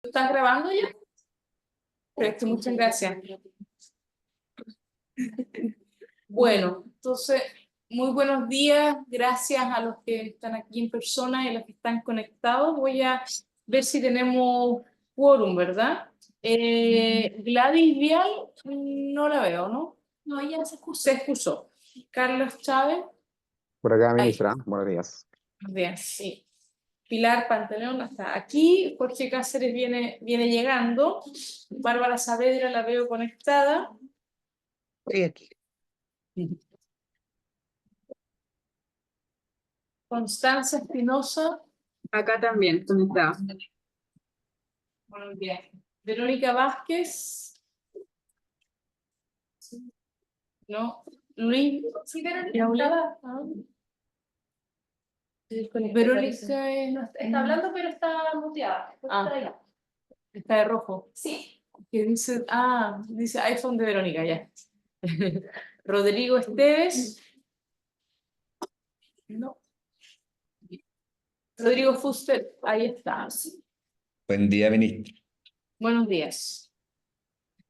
¿Estás grabando ya? Perfecto, muchas gracias. Bueno, entonces, muy buenos días. Gracias a los que están aquí en persona y a los que están conectados. Voy a ver si tenemos quórum, ¿verdad? Gladys Vial, no la veo, ¿no? No, ella se excusó. Se excusó. Carlos Chávez. Por acá, Ahí. ministra. Buenos días. Buenos días, sí. Pilar Pantaleón está aquí. Jorge Cáceres viene llegando. Bárbara Saavedra la veo conectada. Estoy aquí. Constanza Espinosa. Acá también, conectada. Muy bien. Verónica Vázquez. No. Luis. Sí, Verónica. Verónica Está hablando, pero está muteada. Está de rojo. Sí. Que dice, dice iPhone de Verónica, ya. Rodrigo Esteves. No. Rodrigo Fuster, ahí está. Buen día, ministro. Buenos días.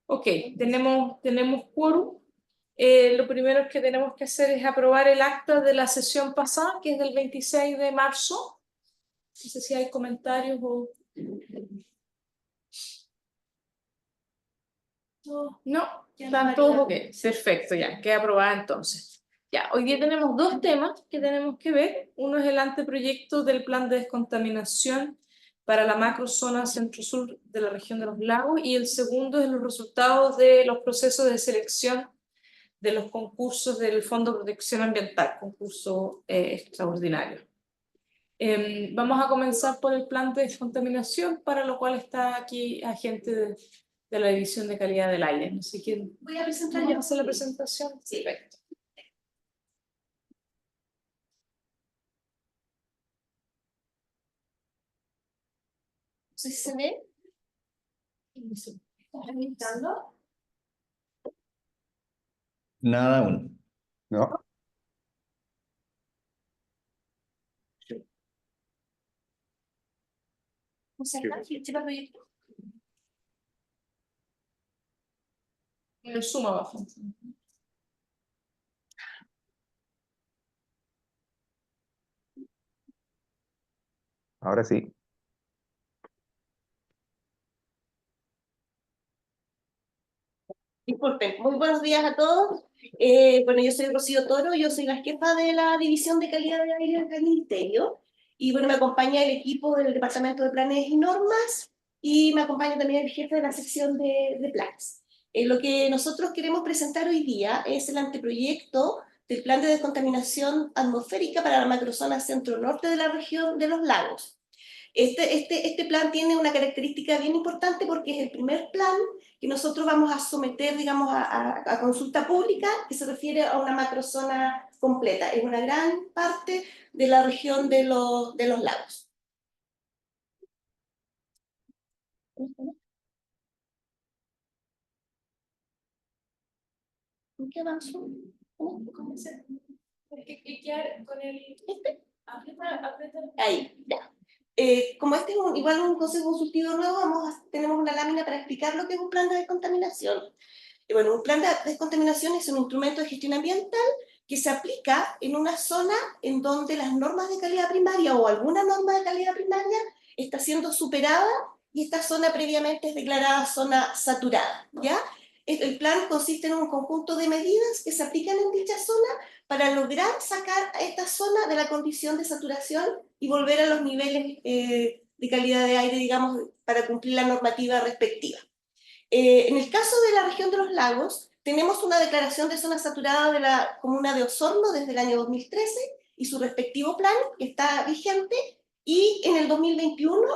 Ok, tenemos quórum. Lo primero que tenemos que hacer es aprobar el acta de la sesión pasada, que es del 26 de marzo. No sé si hay comentarios o... No, están todos ok. Perfecto, ya, queda aprobada entonces. Ya, hoy día tenemos dos temas que tenemos que ver. Uno es el anteproyecto del plan de descontaminación para la macrozona centro-sur de la región de los lagos y el segundo es los resultados de los procesos de selección de los concursos del Fondo de Protección Ambiental, concurso extraordinario. Vamos a comenzar por el plan de descontaminación, para lo cual está aquí agente de la División de Calidad del Aire. No sé quién. Voy a presentar ¿Quién yo. hace la presentación? Sí. Perfecto. No sé si se ve. ¿Estás presentando? Nada aún. ¿No? ¿Concerta? ¿Sí el proyecto? El suma abajo. Ahora sí. Disculpen, muy buenos días a todos. Bueno, yo soy Rocío Toro, yo soy la jefa de la División de Calidad de Aire del Ministerio. Y bueno, me acompaña el equipo del Departamento de Planes y Normas y me acompaña también el jefe de la sección de planes. Lo que nosotros queremos presentar hoy día es el anteproyecto del Plan de Descontaminación Atmosférica para la macrozona centro-norte de la región de los lagos. Este plan tiene una característica bien importante porque es el primer plan que nosotros vamos a someter, digamos, a consulta pública, que se refiere a una macrozona completa. Es una gran parte de la región de los lagos. ¿En qué avanzó? ¿Cómo se? Hay que cliquear con el... Aprieta. Ahí, ya. Como este es igual un consejo consultivo nuevo, tenemos una lámina para explicar lo que es un plan de descontaminación. Y bueno, un plan de descontaminación es un instrumento de gestión ambiental que se aplica en una zona en donde las normas de calidad primaria o alguna norma de calidad primaria está siendo superada y esta zona previamente es declarada zona saturada, ¿ya? El plan consiste en un conjunto de medidas que se aplican en dicha zona para lograr sacar a esta zona de la condición de saturación y volver a los niveles de calidad de aire, digamos, para cumplir la normativa respectiva. En el caso de la región de los lagos, tenemos una declaración de zona saturada de la comuna de Osorno desde el año 2013 y su respectivo plan que está vigente, y en el 2021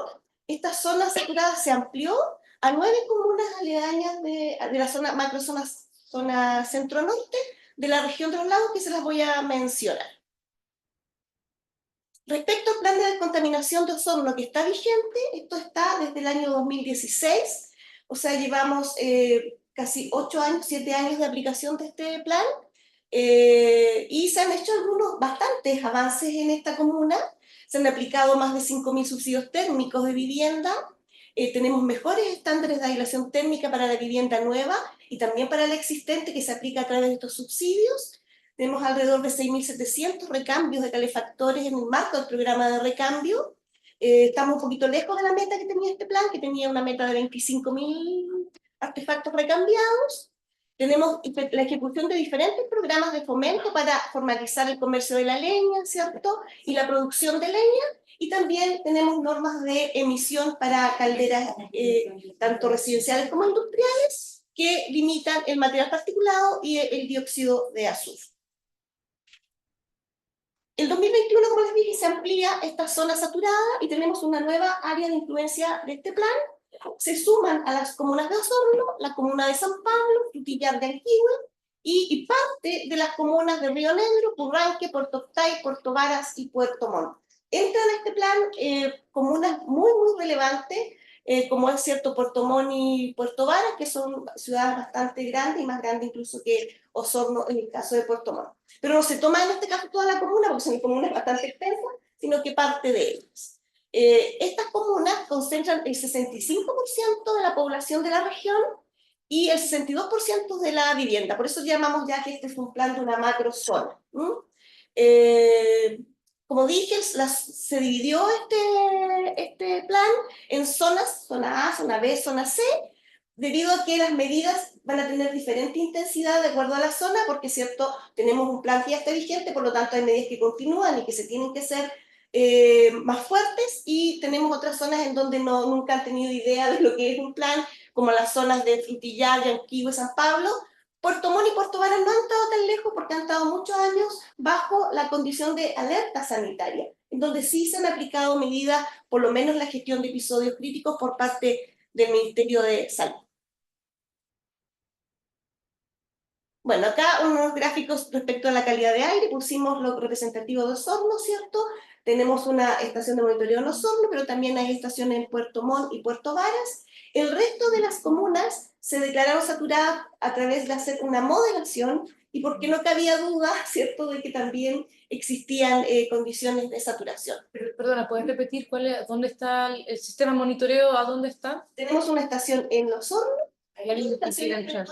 esta zona saturada se amplió a 9 comunas aledañas de la zona zona centro-norte de la región de los lagos, que se las voy a mencionar. Respecto al plan de descontaminación de Osorno que está vigente, esto está desde el año 2016, o sea, llevamos casi 8 años, 7 años de aplicación de este plan, y se han hecho bastantes avances en esta comuna. Se han aplicado más de 5.000 subsidios térmicos de vivienda, tenemos mejores estándares de aislación térmica para la vivienda nueva y también para la existente que se aplica a través de estos subsidios. Tenemos alrededor de 6.700 recambios de calefactores en el marco del programa de recambio. Estamos un poquito lejos de la meta que tenía este plan, que tenía una meta de 25.000 artefactos recambiados. Tenemos la ejecución de diferentes programas de fomento para formalizar el comercio de la leña, ¿cierto? Y la producción de leña. Y también tenemos normas de emisión para calderas, tanto residenciales como industriales, que limitan el material particulado y el dióxido de azufre. El 2021, como les dije, se amplía esta zona saturada y tenemos una nueva área de influencia de este plan. Se suman a las comunas de Osorno, la comuna de San Pablo, Frutillar de Anquihue y parte de las comunas de Río Negro, Purranque, Puerto Octay, Puerto Varas y Puerto Montt. Entran en este plan comunas muy relevantes, como es cierto Puerto Montt y Puerto Varas, que son ciudades bastante grandes y más grandes incluso que Osorno en el caso de Puerto Montt. Pero no se toma en este caso toda la comuna, porque son comunas bastante extensas, sino que parte de ellas. Estas comunas concentran el 65% de la población de la región y el 62% de la vivienda. Por eso llamamos ya que este es un plan de una macrozona. Como dije, se dividió este plan en zonas, zona A, zona B, zona C, debido a que las medidas van a tener diferente intensidad de acuerdo a la zona, porque cierto, tenemos un plan que ya está vigente, por lo tanto hay medidas que continúan y que se tienen que ser más fuertes, y tenemos otras zonas en donde nunca han tenido idea de lo que es un plan, como las zonas de Frutillar, Yanquihue, San Pablo. Puerto Montt y Puerto Varas no han estado tan lejos porque han estado muchos años bajo la condición de alerta sanitaria, en donde sí se han aplicado medidas, por lo menos la gestión de episodios críticos por parte del Ministerio de Salud. Bueno, acá unos gráficos respecto a la calidad de aire, pusimos lo representativo de Osorno, ¿cierto? Tenemos una estación de monitoreo en Osorno, pero también hay estaciones en Puerto Montt y Puerto Varas. El resto de las comunas se declararon saturadas a través de hacer una moderación y porque no cabía duda, ¿cierto?, de que también existían condiciones de saturación. Pero, perdona, ¿puedes repetir dónde está el sistema de monitoreo? ¿A dónde está? Tenemos una estación en Osorno. Hay alguien que quisiera entrar.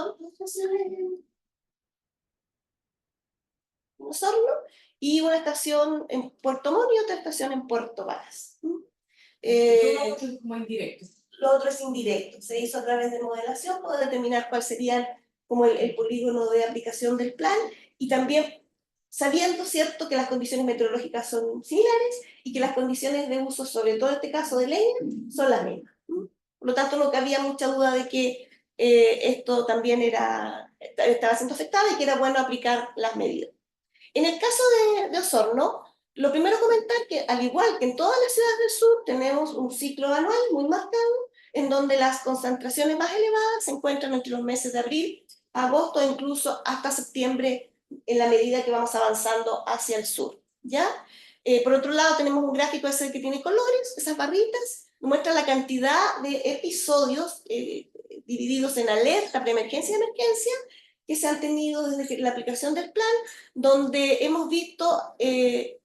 Osorno, y una estación en Puerto Montt y otra estación en Puerto Varas. Todo otro es como indirecto. Lo otro es indirecto, se hizo a través de modelación, poder determinar cuál sería como el polígono de aplicación del plan, y también sabiendo, ¿cierto?, que las condiciones meteorológicas son similares y que las condiciones de uso, sobre todo en este caso de leña, son las mismas. Por lo tanto, no cabía mucha duda de que esto también estaba siendo afectado y que era bueno aplicar las medidas. En el caso de Osorno, lo primero comentar que, al igual que en todas las ciudades del sur, tenemos un ciclo anual muy marcado, en donde las concentraciones más elevadas se encuentran entre los meses de abril, agosto e incluso hasta septiembre, en la medida que vamos avanzando hacia el sur, ¿ya? Por otro lado, tenemos un gráfico ese que tiene colores, esas barritas, muestra la cantidad de episodios divididos en alerta, preemergencia y emergencia, que se han tenido desde la aplicación del plan, donde hemos visto, en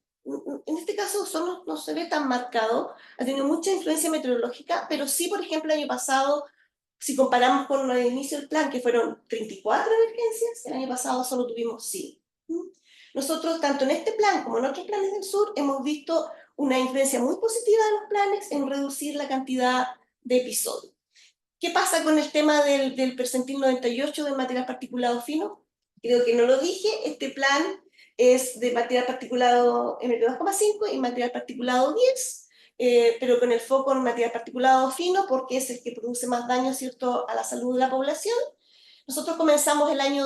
este caso solo no se ve tan marcado, ha tenido mucha influencia meteorológica, pero sí, por ejemplo, el año pasado, si comparamos con el inicio del plan, que fueron 34 emergencias, el año pasado solo tuvimos 5. Nosotros, tanto en este plan como en otros planes del sur, hemos visto una influencia muy positiva de los planes en reducir la cantidad de episodios. ¿Qué pasa con el tema del percentil 98 del material particulado fino? Creo que no lo dije, este plan es de material particulado MP2,5 y material particulado 10, pero con el foco en material particulado fino porque es el que produce más daño, ¿cierto?, a la salud de la población. Nosotros comenzamos el año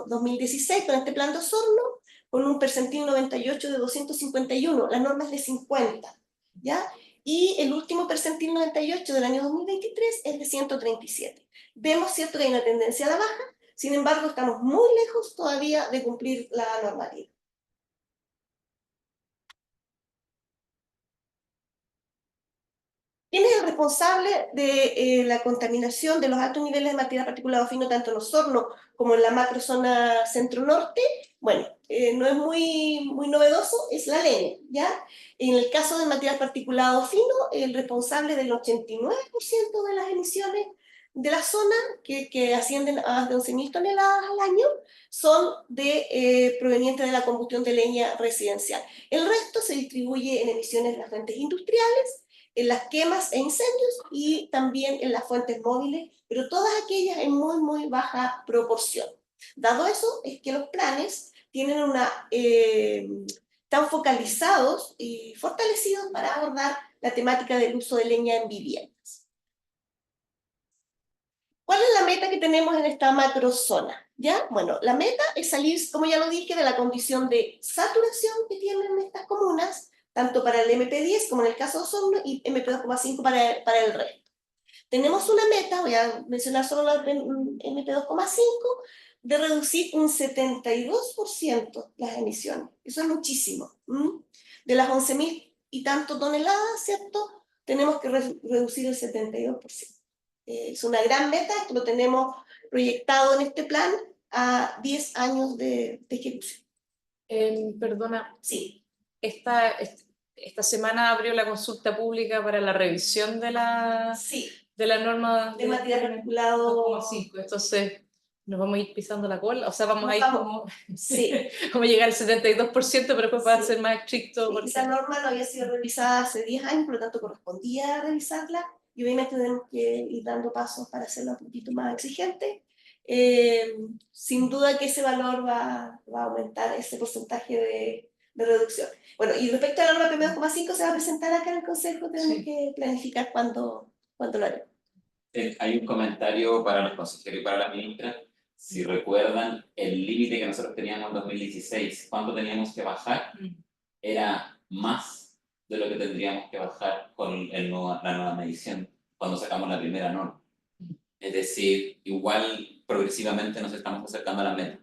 2016 con este plan de Osorno, con un percentil 98 de 251, la norma es de 50, ¿ya? Y el último percentil 98 del año 2023 es de 137. Vemos, ¿cierto?, que hay una tendencia a la baja, sin embargo, estamos muy lejos todavía de cumplir la normativa. ¿Quién es el responsable de la contaminación de los altos niveles de materia particulada fino tanto en Osorno como en la macrozona centro-norte? Bueno, no es muy novedoso, es la LENE, ¿ya? En el caso de material particulado fino, el responsable del 89% de las emisiones de la zona, que ascienden a más de 11.000 toneladas al año, son provenientes de la combustión de leña residencial. El resto se distribuye en emisiones de las fuentes industriales, en las quemas e incendios y también en las fuentes móviles, pero todas aquellas en muy baja proporción. Dado eso, es que los planes tienen están focalizados y fortalecidos para abordar la temática del uso de leña en viviendas. ¿Cuál es la meta que tenemos en esta macrozona? ¿Ya? Bueno, la meta es salir, como ya lo dije, de la condición de saturación que tienen estas comunas, tanto para el MP10 como en el caso de Osorno, y MP2,5 para el resto. Tenemos una meta, voy a mencionar solo la MP2,5, de reducir un 72% las emisiones. Eso es muchísimo. De las 11.000 y tanto toneladas, ¿cierto? Tenemos que reducir el 72%. Es una gran meta, esto lo tenemos proyectado en este plan a 10 años de ejecución. Perdona, Sí. esta semana abrió la consulta pública para la revisión de la norma De material particulado. 2,5. Entonces, nos vamos a ir pisando la cola. O sea, vamos a ir como Sí. como llegar al 72%, pero después va a Sí. ser más estricto. Sí, Porque... esa norma no había sido revisada hace 10 años, por lo tanto correspondía revisarla, y obviamente tenemos que ir dando pasos para hacerla un poquito más exigente. Sin duda que ese valor va a aumentar ese porcentaje de reducción. Bueno, y respecto a la norma PM2,5 se va a presentar acá en el Consejo, tenemos que planificar cuándo lo haremos. Hay un comentario para los consejeros y para la ministra. Si recuerdan, el límite que nosotros teníamos en 2016, ¿cuánto teníamos que bajar? Era más de lo que tendríamos que bajar con la nueva medición, cuando sacamos la primera norma. Es decir, igual progresivamente nos estamos acercando a la meta.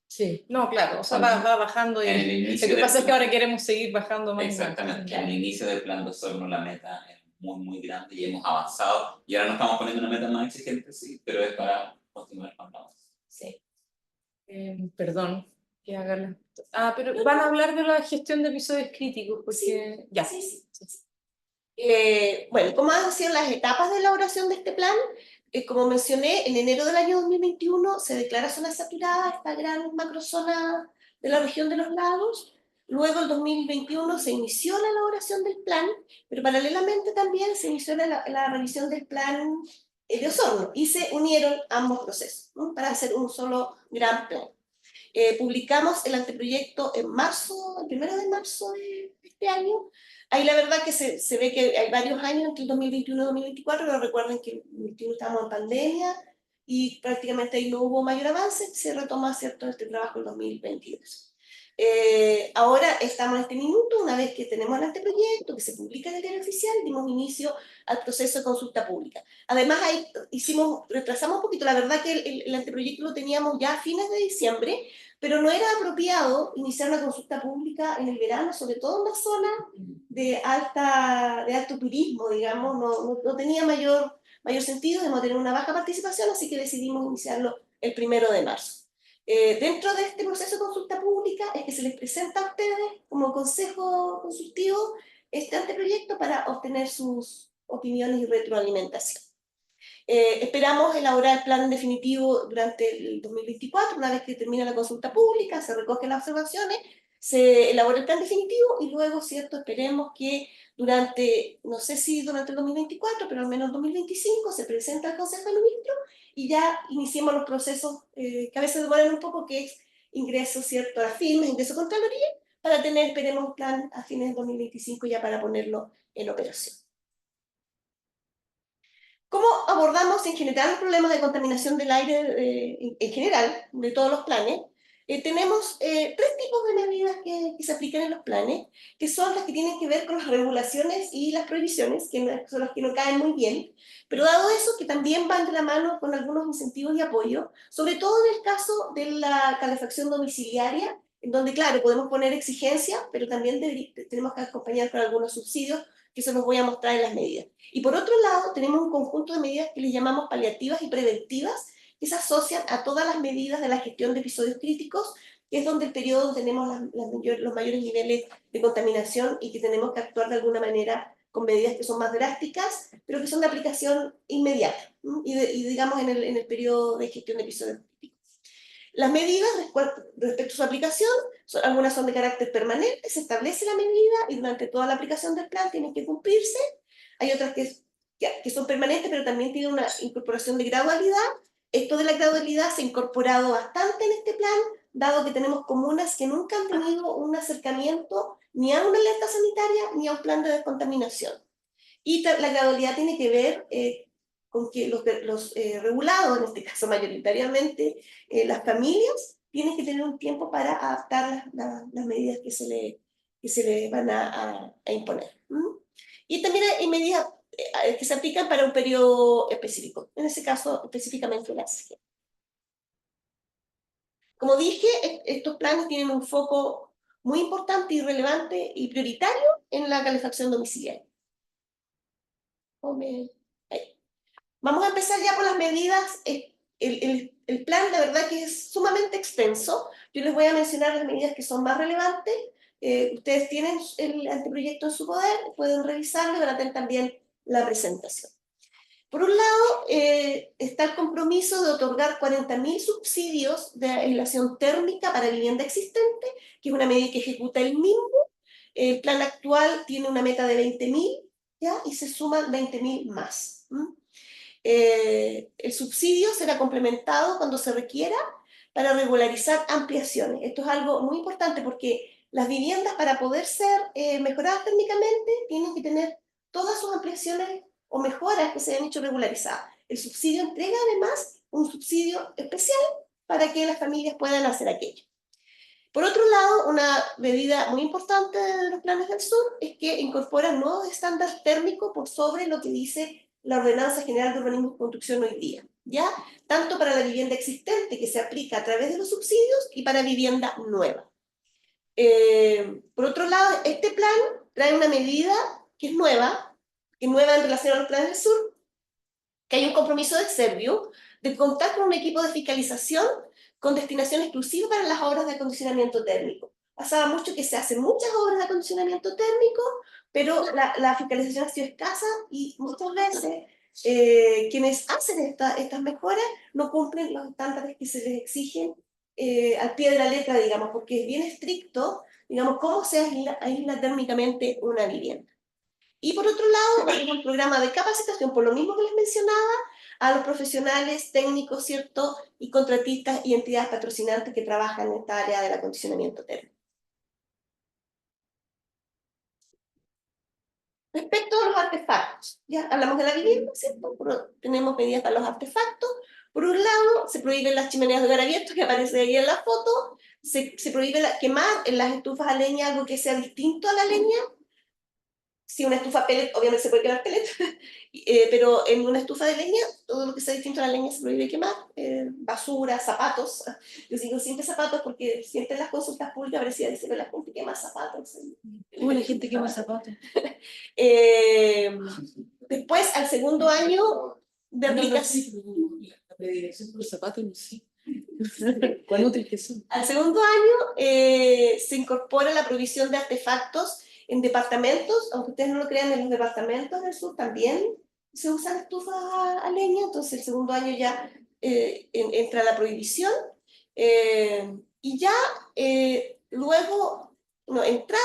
Sí, no, claro, o sea, va bajando y En el inicio lo que pasa es que ahora queremos seguir bajando más. Exactamente, en el inicio del plan de Osorno la meta es muy grande y hemos avanzado, y ahora nos estamos poniendo una meta más exigente, sí, pero es para continuar con la avance. Sí. Perdón, que haga pero van a hablar de la gestión de episodios críticos, porque Sí. ya. Sí. Bueno, ¿cómo han sido las etapas de elaboración de este plan? Como mencioné, en enero del año 2021 se declara zona saturada, esta gran macrozona de la región de los lagos. Luego, en 2021 se inició la elaboración del plan, pero paralelamente también se inició la revisión del plan de Osorno, y se unieron ambos procesos, ¿no?, para hacer un solo gran plan. Publicamos el anteproyecto en marzo, el 1 de marzo de este año. Ahí la verdad que se ve que hay varios años entre el 2021 y 2024, pero recuerden que en el 2021 estábamos en pandemia y prácticamente ahí no hubo mayor avance. Se retoma, ¿cierto?, este trabajo en 2022. Ahora estamos en este minuto, una vez que tenemos el anteproyecto, que se publica en el diario oficial, dimos inicio al proceso de consulta pública. Además, ahí retrasamos un poquito, la verdad que el anteproyecto lo teníamos ya a fines de diciembre, pero no era apropiado iniciar una consulta pública en el verano, sobre todo en una zona de alto turismo, digamos, no tenía mayor sentido, debemos tener una baja participación, así que decidimos iniciarlo el 1 de marzo. Dentro de este proceso de consulta pública es que se les presenta a ustedes como consejo consultivo este anteproyecto para obtener sus opiniones y retroalimentación. Esperamos elaborar el plan definitivo durante el 2024, una vez que termine la consulta pública, se recogen las observaciones, se elabora el plan definitivo y luego, ¿cierto?, esperemos que no sé si durante el 2024, pero al menos 2025, se presenta al Consejo de Ministros y ya iniciemos los procesos que a veces demoran un poco, que es ingreso, ¿cierto?, a firmes, ingreso a Contraloría, para tener, esperemos, un plan a fines de 2025 ya para ponerlo en operación. ¿Cómo abordamos en general los problemas de contaminación del aire en general, de todos los planes? Tenemos 3 tipos de medidas que se aplican en los planes, que son las que tienen que ver con las regulaciones y las prohibiciones, que son las que no caen muy bien, pero dado eso, que también van de la mano con algunos incentivos y apoyo, sobre todo en el caso de la calefacción domiciliaria, en donde, claro, podemos poner exigencias, pero también tenemos que acompañar con algunos subsidios, que se los voy a mostrar en las medidas. Y por otro lado, tenemos un conjunto de medidas que les llamamos paliativas y preventivas, que se asocian a todas las medidas de la gestión de episodios críticos, que es donde el periodo tenemos los mayores niveles de contaminación y que tenemos que actuar de alguna manera con medidas que son más drásticas, pero que son de aplicación inmediata, y digamos en el periodo de gestión de episodios críticos. Las medidas respecto a su aplicación, algunas son de carácter permanente, se establece la medida y durante toda la aplicación del plan tienen que cumplirse. Hay otras que son permanentes, pero también tienen una incorporación de gradualidad. Esto de la gradualidad se ha incorporado bastante en este plan, dado que tenemos comunas que nunca han tenido un acercamiento ni a una alerta sanitaria ni a un plan de descontaminación. Y la gradualidad tiene que ver con que los regulados, en este caso mayoritariamente las familias, tienen que tener un tiempo para adaptar las medidas que se le van a imponer. Y también hay medidas que se aplican para un periodo específico, en ese caso específicamente la sequía. Como dije, estos planes tienen un foco muy importante y relevante y prioritario en la calefacción domiciliaria. Vamos a empezar ya por las medidas. El plan, la verdad que es sumamente extenso. Yo les voy a mencionar las medidas que son más relevantes. Ustedes tienen el anteproyecto en su poder, pueden revisarlo y van a tener también la presentación. Por un lado, está el compromiso de otorgar 40.000 subsidios de aislación térmica para vivienda existente, que es una medida que ejecuta el MIMBU. El plan actual tiene una meta de 20.000, ¿ya? Y se suman 20.000 más. El subsidio será complementado cuando se requiera para regularizar ampliaciones. Esto es algo muy importante porque las viviendas, para poder ser mejoradas térmicamente, tienen que tener todas sus ampliaciones o mejoras que se hayan hecho regularizadas. El subsidio entrega además un subsidio especial para que las familias puedan hacer aquello. Por otro lado, una medida muy importante de los planes del sur es que incorporan nuevos estándares térmicos por sobre lo que dice la Ordenanza General de Urbanismo y Construcción hoy día, ¿ya? Tanto para la vivienda existente, que se aplica a través de los subsidios, y para vivienda nueva. Por otro lado, este plan trae una medida que es nueva en relación a los planes del sur, que hay un compromiso de Serviu de contar con un equipo de fiscalización con destinación exclusiva para las obras de acondicionamiento térmico. Pasaba mucho que se hacen muchas obras de acondicionamiento térmico, pero la fiscalización ha sido escasa y muchas veces quienes hacen estas mejoras no cumplen los estándares que se les exigen al pie de la letra, digamos, porque es bien estricto, digamos, cómo se aísla térmicamente una vivienda. Y por otro lado, tenemos un programa de capacitación, por lo mismo que les mencionaba, a los profesionales, técnicos, ¿cierto? Y contratistas y entidades patrocinantes que trabajan en esta área del acondicionamiento térmico. Respecto a los artefactos, ya hablamos de la vivienda, ¿cierto? Tenemos medidas para los artefactos. Por un lado, se prohíben las chimeneas de hogar abierto, que aparece ahí en la foto. Se prohíbe quemar en las estufas a leña algo que sea distinto a la leña. Si una estufa pellet, obviamente se puede quemar pellet, pero en una estufa de leña, todo lo que sea distinto a la leña se prohíbe quemar, basura, zapatos. Yo digo siempre zapatos porque siempre en las consultas públicas parecía decir que la gente quema zapatos. ¿Cómo la gente quema zapatos? Después, al segundo año de aplicación... La dirección por zapatos, no sé. ¿Cuán útil que son? Al segundo año se incorpora la provisión de artefactos en departamentos, aunque ustedes no lo crean, en los departamentos del sur también se usan estufas a leña, entonces el segundo año ya entra la prohibición, y ya luego, entrado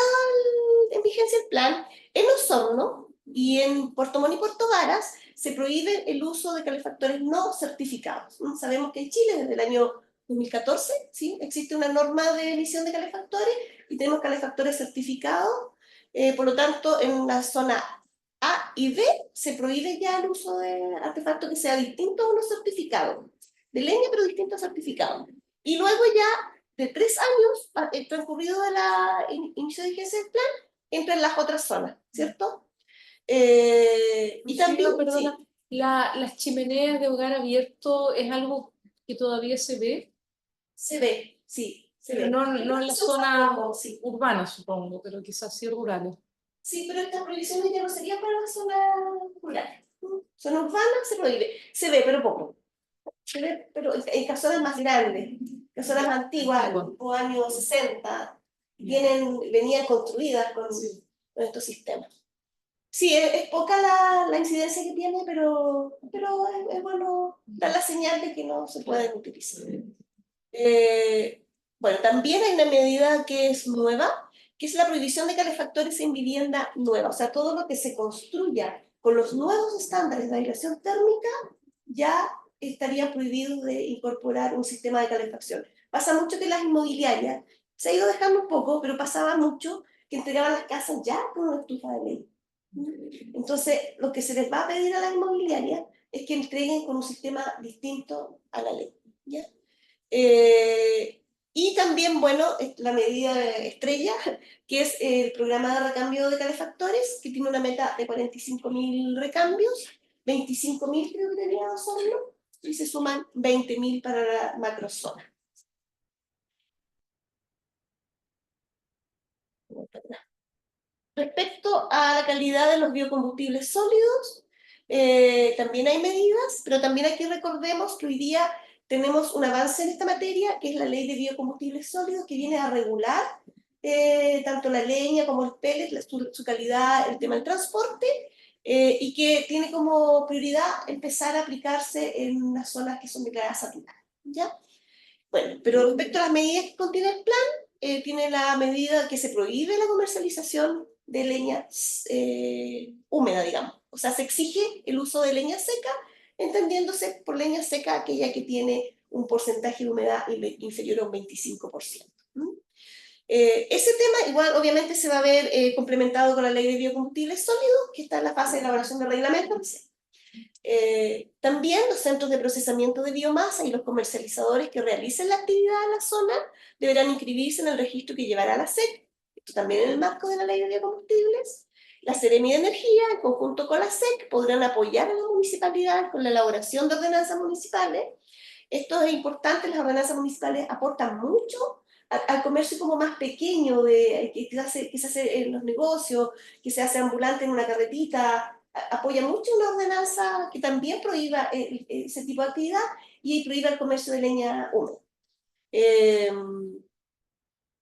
en vigencia el plan, en Osorno y en Puerto Montt y Puerto Varas se prohíbe el uso de calefactores no certificados. Sabemos que en Chile desde el año 2014, ¿sí? Existe una norma de emisión de calefactores y tenemos calefactores certificados. Por lo tanto, en la zona A y B se prohíbe ya el uso de artefactos que sea distinto a uno certificado, de leña pero distinto a certificado. Y luego ya de 3 años, transcurrido de la inicio de vigencia del plan, entran las otras zonas, ¿cierto? Y también, perdona, sí. Las chimeneas de hogar abierto es algo que todavía se ve. Se ve, sí. Pero no en la Se usa zona poco, sí. urbana, supongo, pero quizás sí rurales. Sí, pero estas prohibiciones ya no serían para las zonas rurales. Zona urbana se prohíbe. Se ve, pero poco. Se ve, pero en casonas más grandes, casonas antiguas, tipo años 60, venían construidas con estos sistemas. Sí, es poca la incidencia que tiene, pero es bueno dar la señal de que no se pueden utilizar. Bueno, también hay una medida que es nueva, que es la prohibición de calefactores en vivienda nueva. O sea, todo lo que se construya con los nuevos estándares de aislación térmica ya estaría prohibido de incorporar un sistema de calefacción. Pasa mucho que las inmobiliarias, se ha ido dejando un poco, pero pasaba mucho que entregaban las casas ya con una estufa de ley. Entonces, lo que se les va a pedir a las inmobiliarias es que entreguen con un sistema distinto a la ley, ¿ya? Y también, bueno, la medida estrella, que es el programa de recambio de calefactores, que tiene una meta de 45.000 recambios, 25.000 creo que tenía solo, y se suman 20.000 para la macrozona. Respecto a la calidad de los biocombustibles sólidos, también hay medidas, pero también aquí recordemos que hoy día tenemos un avance en esta materia, que es la ley de biocombustibles sólidos, que viene a regular tanto la leña como el pellet, su calidad, el tema del transporte, y que tiene como prioridad empezar a aplicarse en las zonas que son declaradas saturadas, ¿ya? Bueno, pero respecto a las medidas que contiene el plan, tiene la medida que se prohíbe la comercialización de leña húmeda, digamos. O sea, se exige el uso de leña seca, entendiéndose por leña seca aquella que tiene un porcentaje de humedad inferior a un 25%. Ese tema igual obviamente se va a ver complementado con la ley de biocombustibles sólidos, que está en la fase de elaboración de reglamentos. También los centros de procesamiento de biomasa y los comercializadores que realicen la actividad en la zona deberán inscribirse en el registro que llevará la SEC, esto también en el marco de la ley de biocombustibles. La Seremi de Energía, en conjunto con la SEC, podrán apoyar a la municipalidad con la elaboración de ordenanzas municipales. Esto es importante, las ordenanzas municipales aportan mucho al comercio como más pequeño, que se hace en los negocios, que se hace ambulante en una carretita. Apoya mucho una ordenanza que también prohíba ese tipo de actividad y prohíba el comercio de leña húmeda.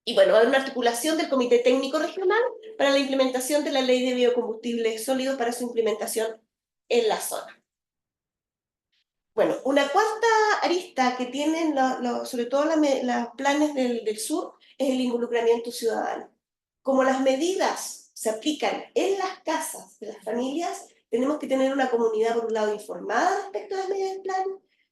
Y bueno, va a haber una articulación del Comité Técnico Regional para la implementación de la Ley de Biocombustibles Sólidos para su implementación en la zona. Bueno, una cuarta arista que tienen sobre todo los planes del sur es el involucramiento ciudadano. Como las medidas se aplican en las casas de las familias, tenemos que tener una comunidad, por un lado, informada respecto a las medidas del plan,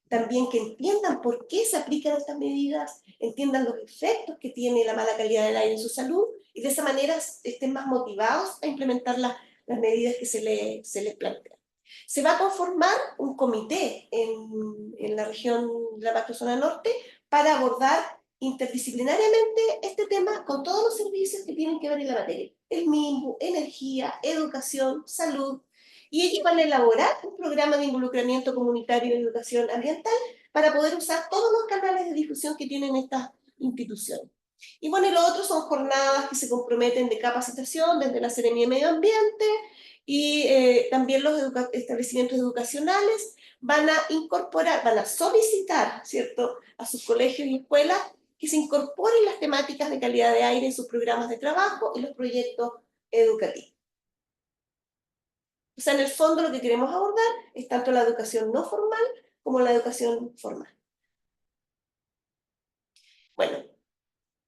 también que entiendan por qué se aplican estas medidas, entiendan los efectos que tiene la mala calidad del aire en su salud, y de esa manera estén más motivados a implementar las medidas que se les plantean. Se va a conformar un comité en la región de la macrozona norte para abordar interdisciplinariamente este tema con todos los servicios que tienen que ver en la materia. El MIMBU, energía, educación, salud. Y ellos van a elaborar un programa de involucramiento comunitario y educación ambiental para poder usar todos los canales de difusión que tienen estas instituciones. Y bueno, y lo otro son jornadas que se comprometen de capacitación desde la Seremi de Medio Ambiente, y también los establecimientos educacionales van a solicitar, ¿cierto?, a sus colegios y escuelas que se incorporen las temáticas de calidad de aire en sus programas de trabajo y los proyectos educativos. O sea, en el fondo lo que queremos abordar es tanto la educación no formal como la educación formal. Bueno,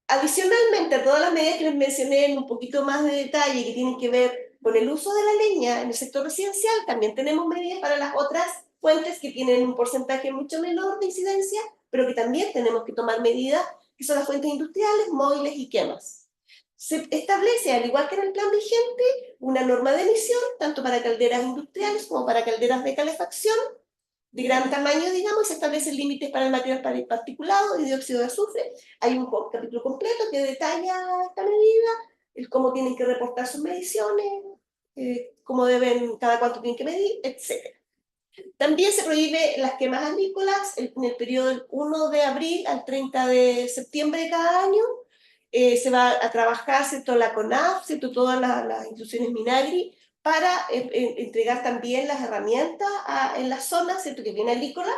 adicionalmente a todas las medidas que les mencioné en un poquito más de detalle que tienen que ver con el uso de la leña en el sector residencial, también tenemos medidas para las otras fuentes que tienen un porcentaje mucho menor de incidencia, pero que también tenemos que tomar medidas, que son las fuentes industriales, móviles y quemas. Se establece, al igual que en el plan vigente, una norma de emisión, tanto para calderas industriales como para calderas de calefacción, de gran tamaño, digamos, y se establecen límites para el material particulado y dióxido de azufre. Hay un capítulo completo que detalla esta medida, el cómo tienen que reportar sus mediciones, cómo deben, cada cuánto tienen que medir, etc. También se prohíbe las quemas agrícolas en el periodo del 1 de abril al 30 de septiembre de cada año, Se va a trabajar, ¿cierto?, la CONAF, ¿cierto?, todas las instituciones Minagri, para entregar también las herramientas en la zona, ¿cierto?, que viene agrícola,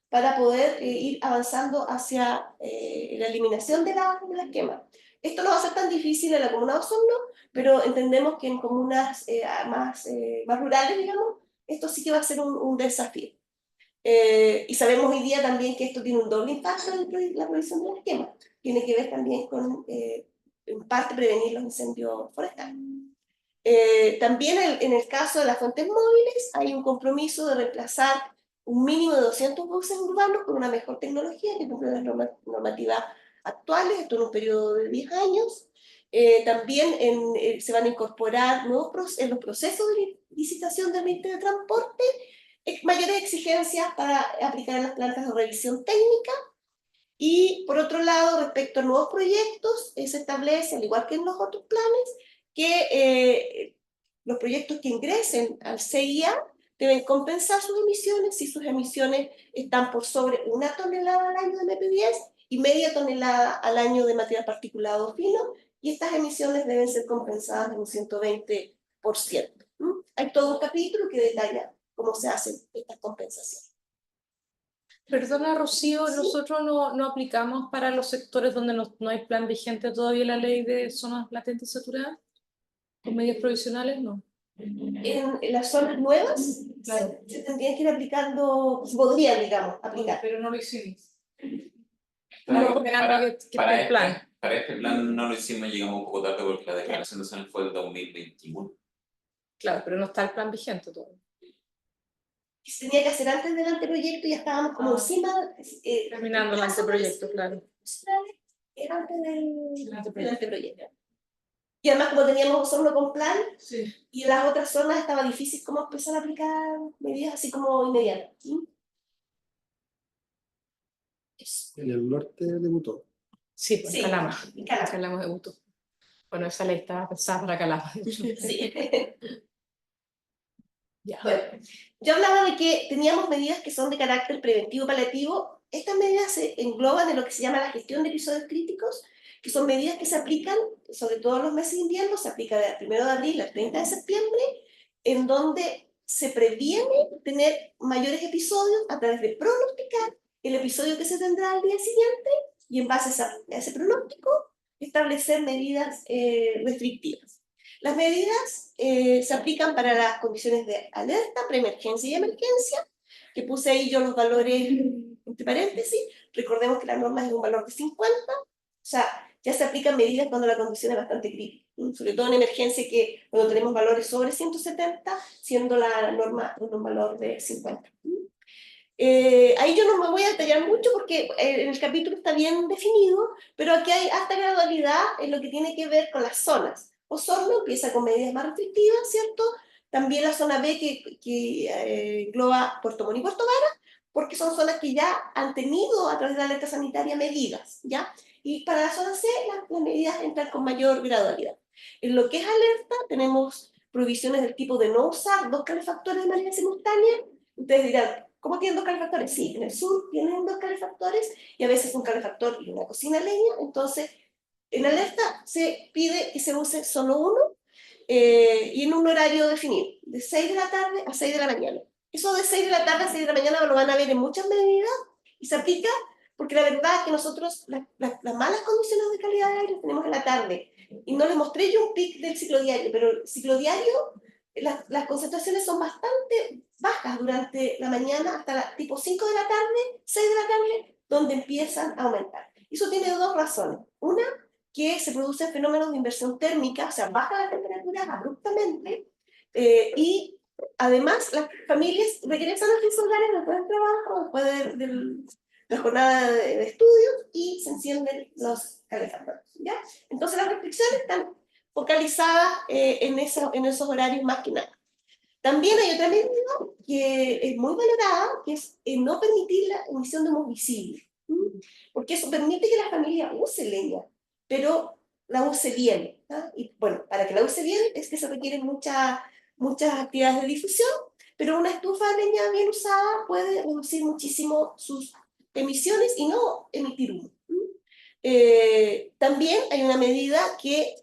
para poder ir avanzando hacia la eliminación de la quema. Esto no va a ser tan difícil en la comuna de Osorno, pero entendemos que en comunas más rurales, digamos, esto sí que va a ser un desafío. Y sabemos hoy día también que esto tiene un doble impacto en la prevención de las quemas. Tiene que ver también con, en parte, prevenir los incendios forestales. También en el caso de las fuentes móviles hay un compromiso de reemplazar un mínimo de 200 buses urbanos con una mejor tecnología que cumple las normativas actuales, esto en un periodo de 10 años. También se van a incorporar en los procesos de licitación del Ministerio de Transporte mayores exigencias para aplicar en las plantas de revisión técnica. Y por otro lado, respecto a nuevos proyectos, se establece, al igual que en los otros planes, que los proyectos que ingresen al CIA deben compensar sus emisiones si sus emisiones están por sobre 1 tonelada al año de MP10 y media tonelada al año de material particulado fino, y estas emisiones deben ser compensadas en un 120%. Hay todo un capítulo que detalla cómo se hacen estas compensaciones. Perdona, Rocío, Sí. nosotros no aplicamos para los sectores donde no hay plan vigente todavía la ley de zonas latentes y saturadas. ¿Con medidas provisionales? No. En las zonas nuevas, Claro. se tendrían que ir aplicando, se podrían, digamos, aplicar. Pero no lo hicimos. Para, Estamos esperando que esté el plan. para este plan no lo hicimos, llegamos un poco tarde porque la declaración de zonas fue del 2021. Claro, pero no está el plan vigente todavía. Y se tenía que hacer antes del anteproyecto y ya estábamos como encima. Terminando el anteproyecto, claro. Era antes del Anteproyecto. anteproyecto. Y además, como teníamos Osorno con plan, Sí. y en las otras zonas estaba difícil como empezar a aplicar medidas así como inmediatas. Eso. En el norte debutó. Sí, pues Sí, Calama. en Calama. Calama debutó. Bueno, esa ley estaba pensada para Calama. Sí. Ya. Bueno, yo hablaba de que teníamos medidas que son de carácter preventivo paliativo. Estas medidas se engloban en lo que se llama la gestión de episodios críticos, que son medidas que se aplican, sobre todo en los meses de invierno, se aplica del 1 de abril al 30 de septiembre, en donde se previene tener mayores episodios a través de pronosticar el episodio que se tendrá al día siguiente y en base a ese pronóstico establecer medidas restrictivas. Las medidas se aplican para las condiciones de alerta, preemergencia y emergencia, que puse ahí yo los valores entre paréntesis. Recordemos que la norma es un valor de 50, o sea, ya se aplican medidas cuando la condición es bastante crítica, sobre todo en emergencia, que cuando tenemos valores sobre 170, siendo la norma un valor de 50. Ahí yo no me voy a detallar mucho porque en el capítulo está bien definido, pero aquí hay hasta gradualidad en lo que tiene que ver con las zonas. Osorno empieza con medidas más restrictivas, ¿cierto? También la zona B que engloba Puerto Montt y Puerto Vara, porque son zonas que ya han tenido a través de la alerta sanitaria medidas, ¿ya? Y para la zona C las medidas entran con mayor gradualidad. En lo que es alerta tenemos provisiones del tipo de no usar 2 calefactores de manera simultánea. Ustedes dirán, ¿cómo tienen 2 calefactores? Sí, en el sur tienen 2 calefactores y a veces un calefactor y una cocina a leña. Entonces, en alerta se pide que se use solo uno y en un horario definido, de 6 de la tarde a 6 de la mañana. Eso de 6 de la tarde a 6 de la mañana lo van a ver en muchas medidas y se aplica porque la verdad es que nosotros las malas condiciones de calidad de aire las tenemos en la tarde. Y no les mostré yo un pic del ciclo diario, pero el ciclo diario, las concentraciones son bastante bajas durante la mañana hasta tipo 5 de la tarde, 6 de la tarde, donde empiezan a aumentar. Eso tiene 2 razones. Una, que se producen fenómenos de inversión térmica, o sea, baja la temperatura abruptamente, y además las familias regresan a sus hogares después del trabajo, después de la jornada de estudios, y se encienden los calefactores, ¿ya? Entonces las restricciones están focalizadas en esos horarios más que nada. También hay otra medida que es muy valorada, que es no permitir la emisión de humos visibles, porque eso permite que la familia use leña, pero la use bien, ¿no? Y bueno, para que la use bien es que se requieren muchas actividades de difusión, pero una estufa de leña bien usada puede reducir muchísimo sus emisiones y no emitir humo. También hay una medida que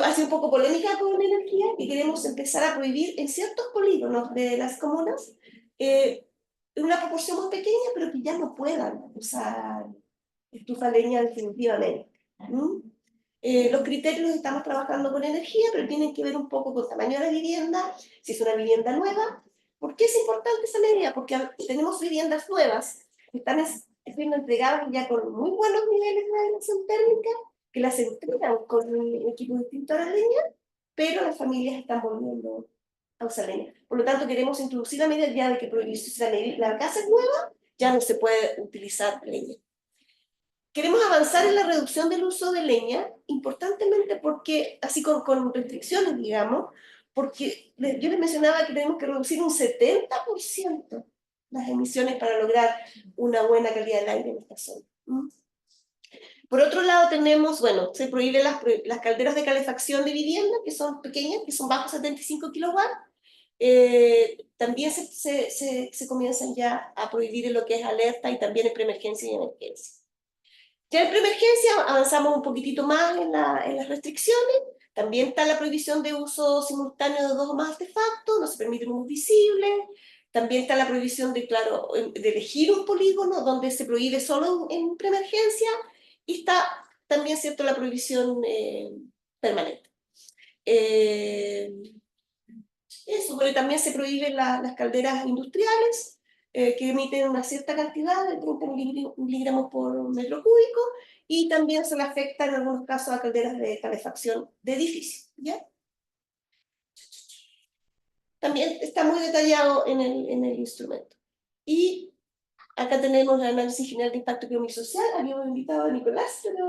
ha sido un poco polémica con la energía, que queremos empezar a prohibir en ciertos polígonos de las comunas, en una proporción muy pequeña, pero que ya no puedan usar estufa a leña definitivamente. Los criterios los estamos trabajando con energía, pero tienen que ver un poco con tamaño de la vivienda, si es una vivienda nueva. ¿Por qué es importante esa medida? Porque tenemos viviendas nuevas que están siendo entregadas ya con muy buenos niveles de aislación térmica, que las entregan con un equipo distinto a la leña, pero las familias están volviendo a usar leña. Por lo tanto, queremos introducir la medida ya de que si la casa es nueva, ya no se puede utilizar leña. Queremos avanzar en la reducción del uso de leña, importantemente porque, así con restricciones, digamos, porque yo les mencionaba que tenemos que reducir un 70% las emisiones para lograr una buena calidad del aire en esta zona. Por otro lado tenemos, bueno, se prohíben las calderas de calefacción de vivienda, que son pequeñas, que son bajo 75 kilowatts. También se comienzan ya a prohibir en lo que es alerta y también en preemergencia y emergencia. Ya en preemergencia avanzamos un poquitito más en las restricciones. También está la prohibición de uso simultáneo de 2 o más artefactos, no se permite luz visible. También está la prohibición de elegir un polígono donde se prohíbe solo en preemergencia. Y está también, ¿cierto?, la prohibición permanente. Eso, pero también se prohíben las calderas industriales, que emiten una cierta cantidad de 30 miligramos por metro cúbico, y también se le afecta en algunos casos a calderas de calefacción de edificios, ¿ya? También está muy detallado en el instrumento. Y acá tenemos el análisis general de impacto económico y social. Habíamos invitado a Nicolás, pero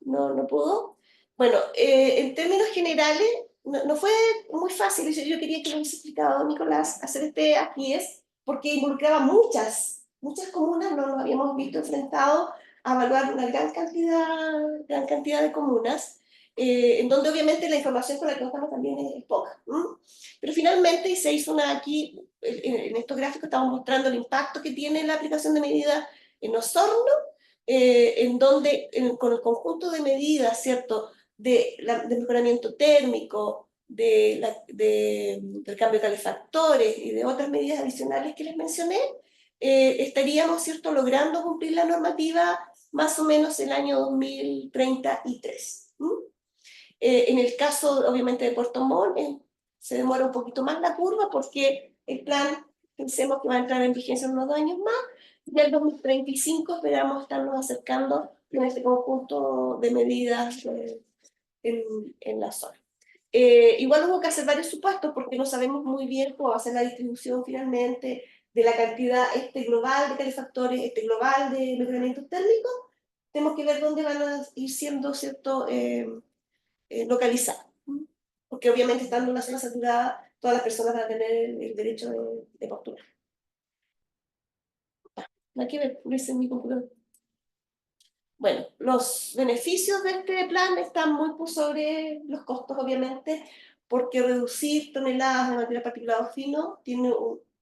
no pudo. Bueno, en términos generales, no fue muy fácil. Yo quería que lo hubiese explicado Nicolás, hacer aquí porque involucraba muchas comunas. No nos habíamos visto enfrentados a evaluar una gran cantidad de comunas, en donde obviamente la información con la que contamos también es poca. Pero finalmente se hizo aquí, en estos gráficos estamos mostrando el impacto que tiene la aplicación de medidas en Osorno, en donde con el conjunto de medidas, ¿cierto?, de mejoramiento térmico, del cambio de calefactores y de otras medidas adicionales que les mencioné, estaríamos, ¿cierto?, logrando cumplir la normativa más o menos el año 2033. En el caso, obviamente, de Puerto Montt, se demora un poquito más la curva porque el plan, pensemos que va a entrar en vigencia en unos 2 años más, y el 2035 esperamos estarnos acercando en este conjunto de medidas en la zona. Igual hubo que hacer varios supuestos porque no sabemos muy bien cómo va a ser la distribución finalmente de la cantidad global de calefactores, global de mejoramientos térmicos. Tenemos que ver dónde van a ir siendo, ¿cierto?, localizados. Porque obviamente estando en una zona saturada, todas las personas van a tener el derecho de postular. No hay que ver, lo hice en mi computador. Bueno, los beneficios de este plan están muy por sobre los costos, obviamente, porque reducir toneladas de material particulado fino tiene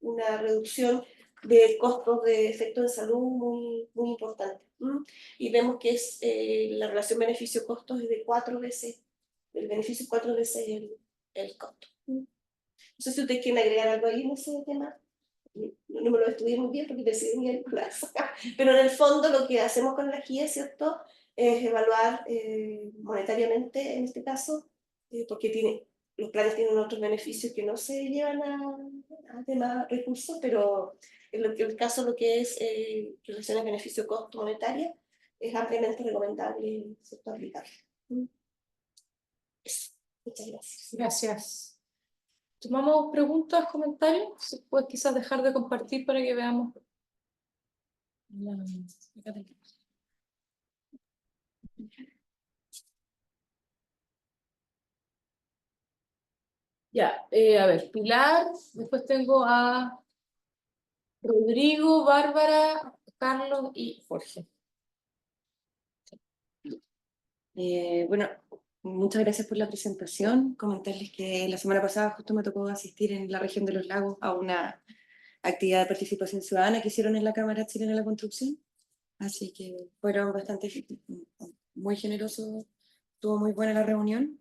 una reducción de costos de efectos de salud muy importante. Y vemos que la relación beneficio-costo es de 4 veces, el beneficio es 4 veces el costo. No sé si ustedes quieren agregar algo ahí en ese tema. No me lo estudié muy bien porque pensé en el clase. Pero en el fondo lo que hacemos con la GIE, ¿cierto?, es evaluar monetariamente, en este caso, porque los planes tienen otros beneficios que no se llevan a temas recursos, pero en el caso lo que es relaciones beneficio-costo monetaria, es ampliamente recomendable, ¿cierto?, aplicar. Eso. Muchas gracias. Gracias. ¿Tomamos preguntas, comentarios? ¿Se puede quizás dejar de compartir para que veamos? Ya, a ver, Pilar, después tengo a Rodrigo, Bárbara, Carlos y Jorge. Bueno, muchas gracias por la presentación. Comentarles que la semana pasada justo me tocó asistir en la región de los lagos a una actividad de participación ciudadana que hicieron en la Cámara Chilena de la Construcción. Así que fueron muy generosos, estuvo muy buena la reunión.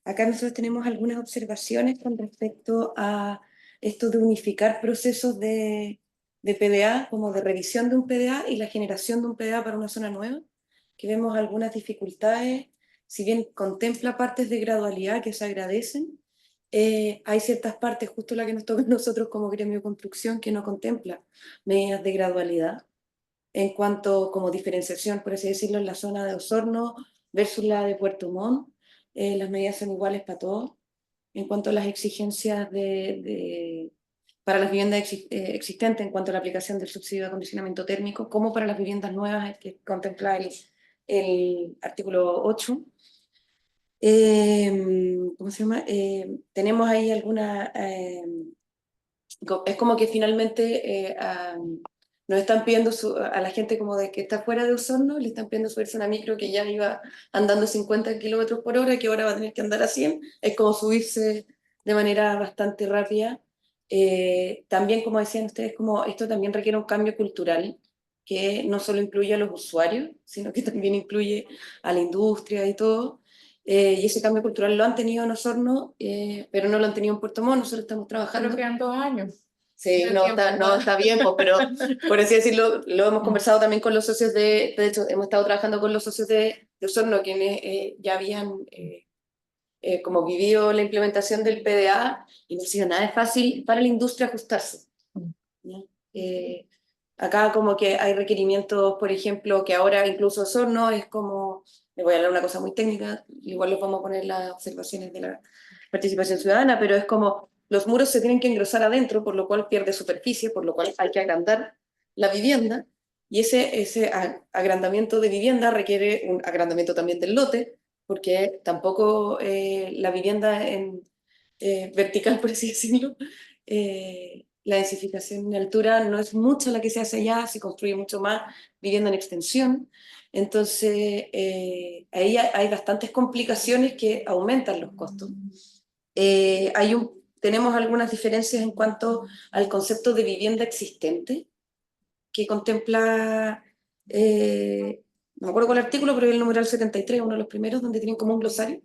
Acá nosotros tenemos algunas observaciones con respecto a esto de unificar procesos de PDA, como de revisión de un PDA y la generación de un PDA para una zona nueva, que vemos algunas dificultades, si bien contempla partes de gradualidad que se agradecen, hay ciertas partes, justo la que nos toca a nosotros como gremio de construcción, que no contempla medidas de gradualidad en cuanto como diferenciación, por así decirlo, en la zona de Osorno versus la de Puerto Montt. Las medidas son iguales para todos. En cuanto a las exigencias para las viviendas existentes, en cuanto a la aplicación del subsidio de acondicionamiento térmico, como para las viviendas nuevas que contempla el artículo 8. ¿Cómo se llama? Tenemos ahí alguna... es como que finalmente nos están pidiendo a la gente como de que está fuera de Osorno, le están pidiendo subirse a una micro que ya iba andando 50 kilómetros por hora, que ahora va a tener que andar a 100, es como subirse de manera bastante rápida. También, como decían ustedes, como esto también requiere un cambio cultural, que no solo incluye a los usuarios, sino que también incluye a la industria y todo. Y ese cambio cultural lo han tenido en Osorno, pero no lo han tenido en Puerto Montt. Nosotros estamos trabajando. Creo que quedan 2 años. Sí, no está bien, pues, pero por así decirlo, lo hemos conversado también con los socios de hecho, hemos estado trabajando con los socios de Osorno, quienes ya habían como vivido la implementación del PDA, y no ha sido nada fácil para la industria ajustarse. ¿No? Acá como que hay requerimientos, por ejemplo, que ahora incluso Osorno es como, le voy a hablar una cosa muy técnica, igual les vamos a poner las observaciones de la participación ciudadana, pero es como los muros se tienen que engrosar adentro, por lo cual pierde superficie, por lo cual hay que agrandar la vivienda, y ese agrandamiento de vivienda requiere un agrandamiento también del lote, porque tampoco la vivienda vertical, por así decirlo, la densificación en altura no es mucha la que se hace allá, se construye mucho más vivienda en extensión. Entonces, ahí hay bastantes complicaciones que aumentan los costos. Tenemos algunas diferencias en cuanto al concepto de vivienda existente, que contempla, no me acuerdo cuál artículo, pero el numeral 73, uno de los primeros, donde tienen como un glosario.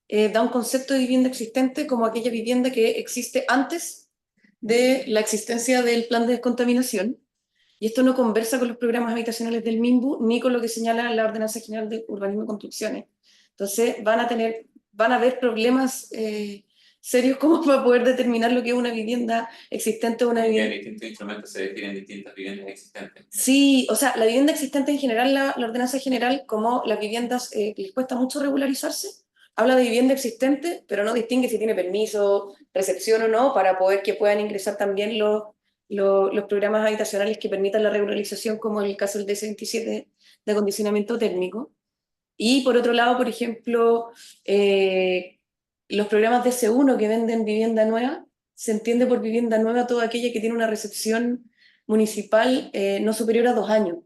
Da un concepto de vivienda existente como aquella vivienda que existe antes de la existencia del plan de descontaminación, y esto no conversa con los programas habitacionales del MIMBU ni con lo que señala la Ordenanza General de Urbanismo y Construcciones. Entonces van a haber problemas serios como para poder determinar lo que es una vivienda existente o una Porque vivienda. en distintos instrumentos se definen distintas viviendas existentes. Sí, o sea, la vivienda existente en general, la Ordenanza General, como las viviendas les cuesta mucho regularizarse, habla de vivienda existente, pero no distingue si tiene permiso, recepción o no, para poder que puedan ingresar también los programas habitacionales que permitan la regularización, como en el caso del DC27 de acondicionamiento térmico. Y por otro lado, por ejemplo, los programas DC1 que venden vivienda nueva, se entiende por vivienda nueva toda aquella que tiene una recepción municipal no superior a 2 años.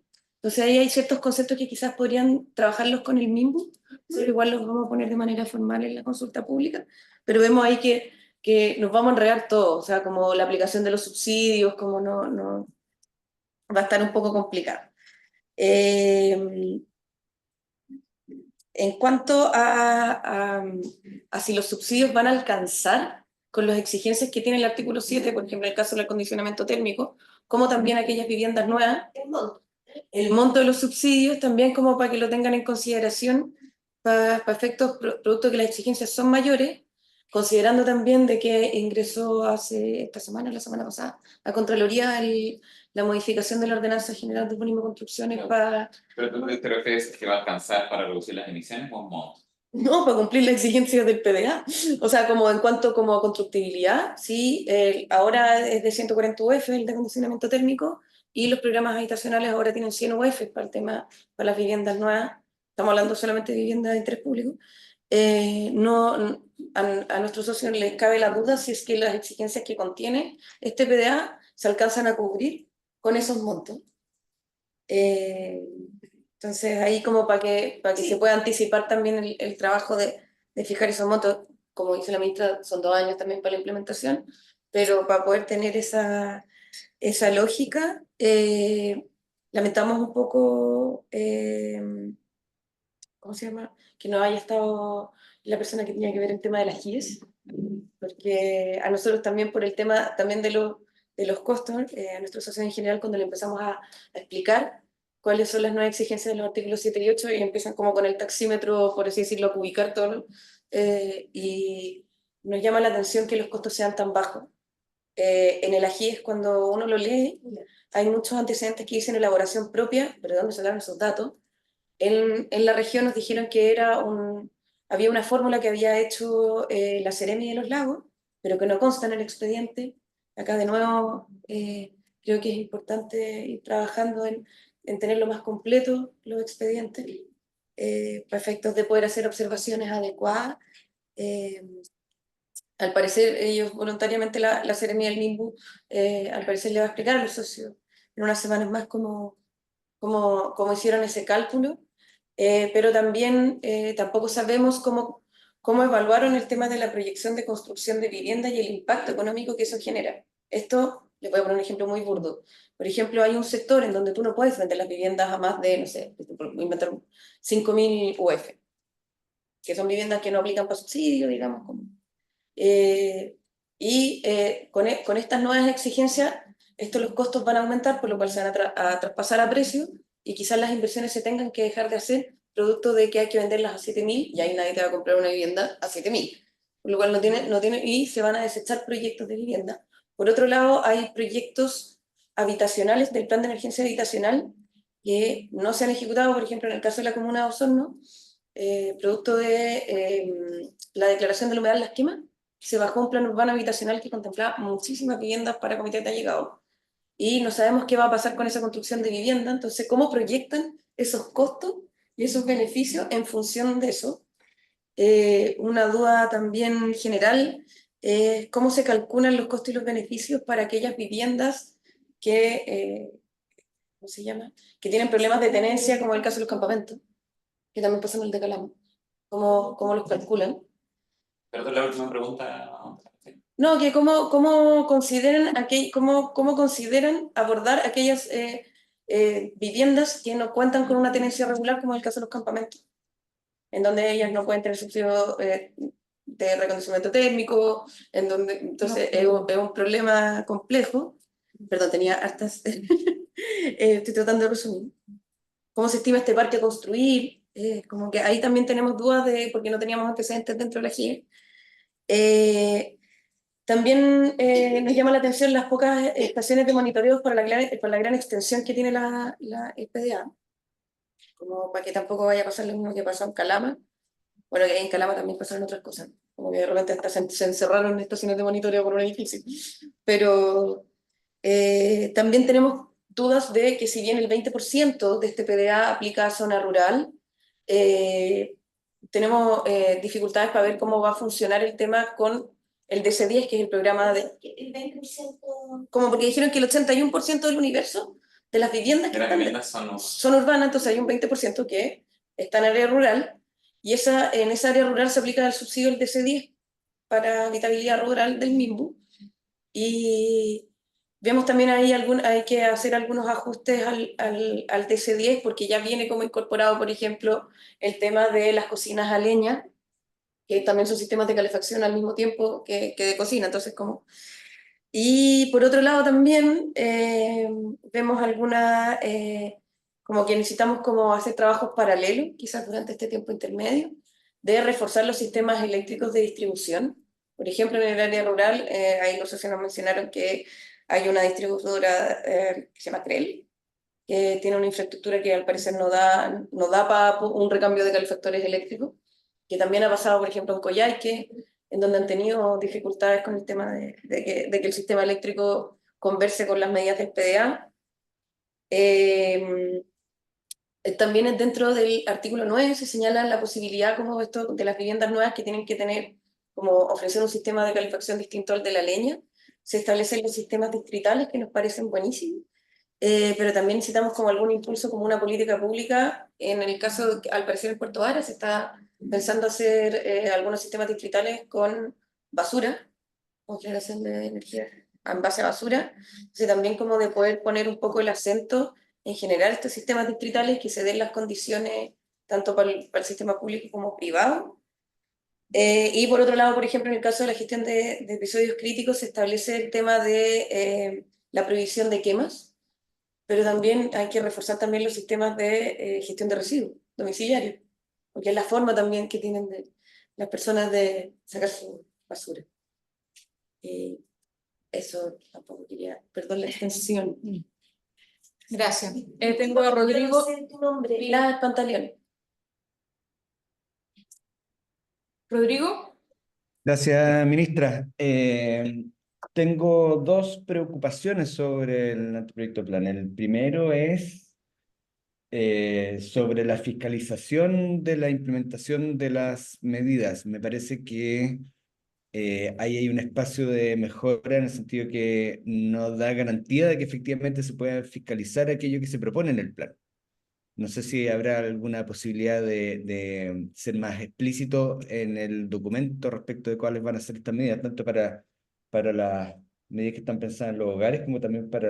Entonces ahí hay ciertos conceptos que quizás podrían trabajarlos con el MIMBU, pero igual los vamos a poner de manera formal en la consulta pública, pero vemos ahí que nos vamos a enredar todo, o sea, como la aplicación de los subsidios, como no va a estar un poco complicado. En cuanto a si los subsidios van a alcanzar con las exigencias que tiene el artículo 7, por ejemplo, en el caso del acondicionamiento térmico, como también aquellas viviendas nuevas, el monto de los subsidios también como para que lo tengan en consideración para efectos producto que las exigencias son mayores, considerando también de que ingresó la semana pasada, a Contraloría la modificación de la Ordenanza General de Urbanismo y Construcciones para... ¿Pero tú te refieres que va a alcanzar para reducir las emisiones o un monto? No, para cumplir las exigencias del PDA. O sea, como en cuanto como a constructibilidad, sí, ahora es de 140 UF el de acondicionamiento térmico, y los programas habitacionales ahora tienen 100 UF para el tema, para las viviendas nuevas. Estamos hablando solamente de viviendas de interés público. A nuestros socios les cabe la duda si es que las exigencias que contiene este PDA se alcanzan a cubrir con esos montos. Entonces ahí como para que Sí. se pueda anticipar también el trabajo de fijar esos montos, como dice la ministra, son 2 años también para la implementación, pero para poder tener esa lógica, Lamentamos un poco, ¿cómo se llama? Que no haya estado la persona que tenía que ver el tema de las GIES, porque a nosotros también por el tema también de los costos, a nuestros socios en general, cuando le empezamos a explicar cuáles son las nuevas exigencias de los artículos 7 y 8, y empiezan como con el taxímetro, por así decirlo, a ubicar todo, y nos llama la atención que los costos sean tan bajos. En el AGIES, cuando uno lo lee, hay muchos antecedentes que dicen elaboración propia, pero ¿de dónde sacaron esos datos? En la región nos dijeron que había una fórmula que había hecho la Seremi de los Lagos, pero que no consta en el expediente. Acá de nuevo creo que es importante ir trabajando en tenerlo más completo los expedientes, para efectos de poder hacer observaciones adecuadas. Al parecer, ellos voluntariamente, la Seremi del MIMBU, al parecer le va a explicar a los socios en unas semanas más cómo hicieron ese cálculo, pero también tampoco sabemos cómo evaluaron el tema de la proyección de construcción de vivienda y el impacto económico que eso genera. Esto, les voy a poner un ejemplo muy burdo. Por ejemplo, hay un sector en donde tú no puedes vender las viviendas a más de, no sé, voy a inventar 5.000 UF, que son viviendas que no aplican para subsidio, digamos. Con estas nuevas exigencias, los costos van a aumentar, por lo cual se van a traspasar a precio, y quizás las inversiones se tengan que dejar de hacer producto de que hay que venderlas a 7.000 y ahí nadie te va a comprar una vivienda a 7.000, por lo cual no tiene, y se van a desechar proyectos de vivienda. Por otro lado, hay proyectos habitacionales del plan de emergencia habitacional que no se han ejecutado, por ejemplo, en el caso de la comuna de Osorno, producto de la declaración del humedal Las Quemas. Se bajó un plan urbano habitacional que contemplaba muchísimas viviendas para comités de allegados. Y no sabemos qué va a pasar con esa construcción de vivienda, entonces, ¿cómo proyectan esos costos y esos beneficios en función de eso? Una duda también general, ¿cómo se calculan los costos y los beneficios para aquellas viviendas que, ¿cómo se llama? Que tienen problemas de tenencia, como el caso de los campamentos, que también pasa en el de Calama? ¿Cómo los calculan? Perdón, la última pregunta. No, que cómo consideran abordar aquellas viviendas que no cuentan con una tenencia regular, como el caso de los campamentos, en donde ellas no pueden tener subsidio de reconocimiento térmico, en donde entonces es un problema complejo. Perdón, tenía hartas. Estoy tratando de resumir. ¿Cómo se estima este parque a construir? Como que ahí también tenemos dudas porque no teníamos antecedentes dentro de la GIE. También nos llama la atención las pocas estaciones de monitoreo para la gran extensión que tiene la PDA, como para que tampoco vaya a pasar lo mismo que pasó en Calama. Bueno, que en Calama también pasaron otras cosas, como que de repente hasta se encerraron estaciones de monitoreo por un edificio. Pero también tenemos dudas de que si bien el 20% de este PDA aplica a zona rural, tenemos dificultades para ver cómo va a funcionar el tema con el DC10, que es el programa de... El 20%... Como porque dijeron que el 81% del universo de las viviendas que son urbanas, entonces hay un 20% que está en área rural, y en esa área rural se aplica el subsidio del DC10 para habitabilidad rural del MIMBU. Y vemos también ahí hay que hacer algunos ajustes al DC10, porque ya viene como incorporado, por ejemplo, el tema de las cocinas a leña, que también son sistemas de calefacción al mismo tiempo que de cocina, entonces como... Y por otro lado también vemos como que necesitamos como hacer trabajos paralelos, quizás durante este tiempo intermedio, de reforzar los sistemas eléctricos de distribución. Por ejemplo, en el área rural, ahí los socios nos mencionaron que hay una distribuidora que se llama CREL, que tiene una infraestructura que al parecer no da para un recambio de calefactores eléctricos, que también ha pasado, por ejemplo, en Coyhaique, en donde han tenido dificultades con el tema de que el sistema eléctrico converse con las medidas del PDA. También dentro del artículo 9 se señala la posibilidad como esto de las viviendas nuevas que tienen que tener, como ofrecer un sistema de calefacción distinto al de la leña. Se establecen los sistemas distritales que nos parecen buenísimos, pero también necesitamos como algún impulso, como una política pública. En el caso, al parecer en Puerto Varas se está pensando hacer algunos sistemas distritales con basura, con generación de energía en base a basura, entonces también como de poder poner un poco el acento en generar estos sistemas distritales que se den las condiciones tanto para el sistema público como privado. Y por otro lado, por ejemplo, en el caso de la gestión de episodios críticos se establece el tema de la prohibición de quemas, pero también hay que reforzar también los sistemas de gestión de residuos domiciliarios, porque es la forma también que tienen las personas de sacar su basura. Eso tampoco quería, perdón la extensión. Gracias. Tengo a Rodrigo. No sé tu nombre. Pilar Pantaleón. Rodrigo. Gracias, ministra. Tengo dos preocupaciones sobre el anteproyecto de plan. El primero es sobre la fiscalización de la implementación de las medidas. Me parece que ahí hay un espacio de mejora en el sentido que no da garantía de que efectivamente se pueda fiscalizar aquello que se propone en el plan. No sé si habrá alguna posibilidad de ser más explícito en el documento respecto de cuáles van a ser estas medidas, tanto para las medidas que están pensadas en los hogares como también para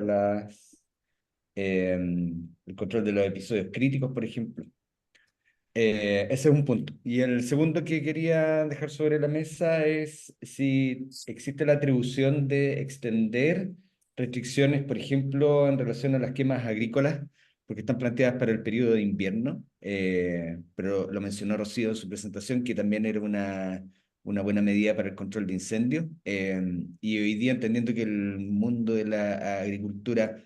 el control de los episodios críticos, por ejemplo. Ese es un punto. Y el segundo que quería dejar sobre la mesa es si existe la atribución de extender restricciones, por ejemplo, en relación a las quemas agrícolas, porque están planteadas para el periodo de invierno, pero lo mencionó Rocío en su presentación, que también era una buena medida para el control de incendios. Y hoy día, entendiendo que el mundo de la agricultura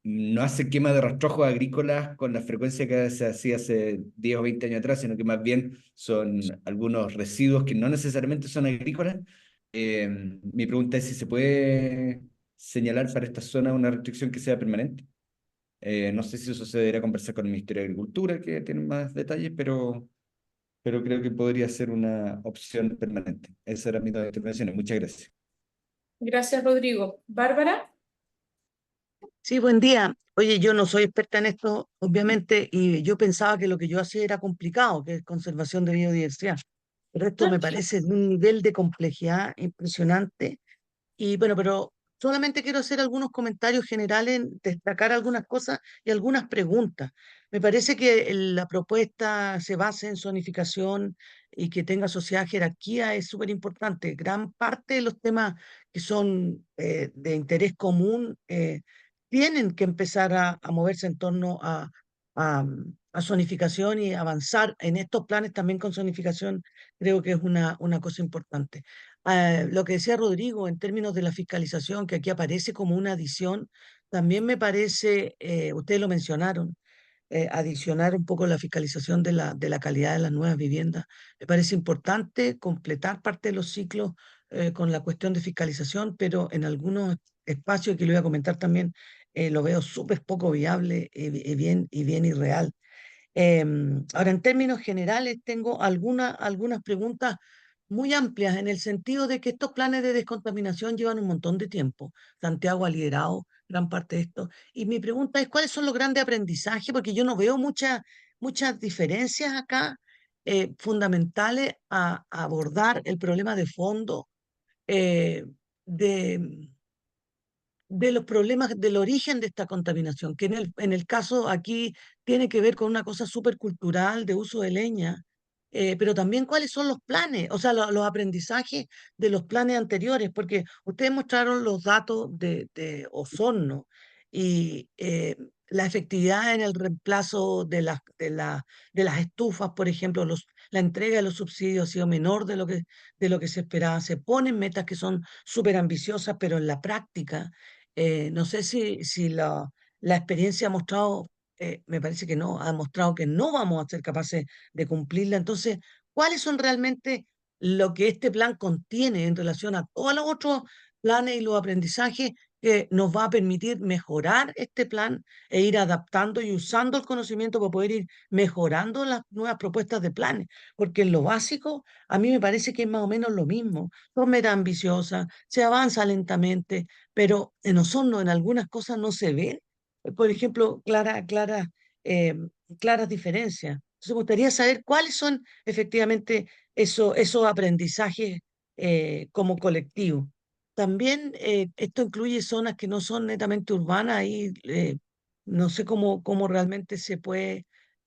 no hace quema de rastrojos agrícolas con la frecuencia que se hacía hace 10 o 20 años atrás, sino que más bien son algunos residuos que no necesariamente son agrícolas. Mi pregunta es si se puede señalar para esta zona una restricción que sea permanente. No sé si eso se debería conversar con el Ministerio de Agricultura, que tiene más detalles, pero creo que podría ser una opción permanente. Esa era mi intervención. Muchas gracias. Gracias, Rodrigo. Bárbara. Sí, buen día. Oye, yo no soy experta en esto, obviamente, y yo pensaba que lo que yo hacía era complicado, que es conservación de biodiversidad. Pero esto me parece de un nivel de complejidad impresionante. Y bueno, pero solamente quiero hacer algunos comentarios generales, destacar algunas cosas y algunas preguntas. Me parece que la propuesta se base en zonificación y que tenga asociada jerarquía es súper importante. Gran parte de los temas que son de interés común tienen que empezar a moverse en torno a zonificación y avanzar en estos planes también con zonificación. Creo que es una cosa importante. Lo que decía Rodrigo en términos de la fiscalización, que aquí aparece como una adición, también me parece, ustedes lo mencionaron, adicionar un poco la fiscalización de la calidad de las nuevas viviendas. Me parece importante completar parte de los ciclos con la cuestión de fiscalización, pero en algunos espacios que lo voy a comentar también, lo veo súper poco viable y bien irreal. Ahora, en términos generales, tengo algunas preguntas muy amplias en el sentido de que estos planes de descontaminación llevan un montón de tiempo. Santiago ha liderado gran parte de esto. Y mi pregunta es, ¿cuáles son los grandes aprendizajes? Porque yo no veo muchas diferencias acá fundamentales a abordar el problema de fondo eh, de los problemas del origen de esta contaminación, que en el caso aquí tiene que ver con una cosa súper cultural de uso de leña, pero también cuáles son los planes, o sea, los aprendizajes de los planes anteriores, porque ustedes mostraron los datos de Osorno y la efectividad en el reemplazo de las estufas, por ejemplo, la entrega de los subsidios ha sido menor de lo que se esperaba. Se ponen metas que son súper ambiciosas, pero en la práctica no sé si la experiencia ha mostrado, me parece que no, ha mostrado que no vamos a ser capaces de cumplirla. Entonces, ¿cuáles son realmente lo que este plan contiene en relación a todos los otros planes y los aprendizajes que nos va a permitir mejorar este plan e ir adaptando y usando el conocimiento para poder ir mejorando las nuevas propuestas de planes? Porque en lo básico, a mí me parece que es más o menos lo mismo. Son metas ambiciosas, se avanza lentamente, pero en Osorno en algunas cosas no se ven, por ejemplo, eh, claras diferencias. Entonces, me gustaría saber cuáles son efectivamente esos aprendizajes como colectivo. también esto incluye zonas que no son netamente urbanas y no sé cómo realmente se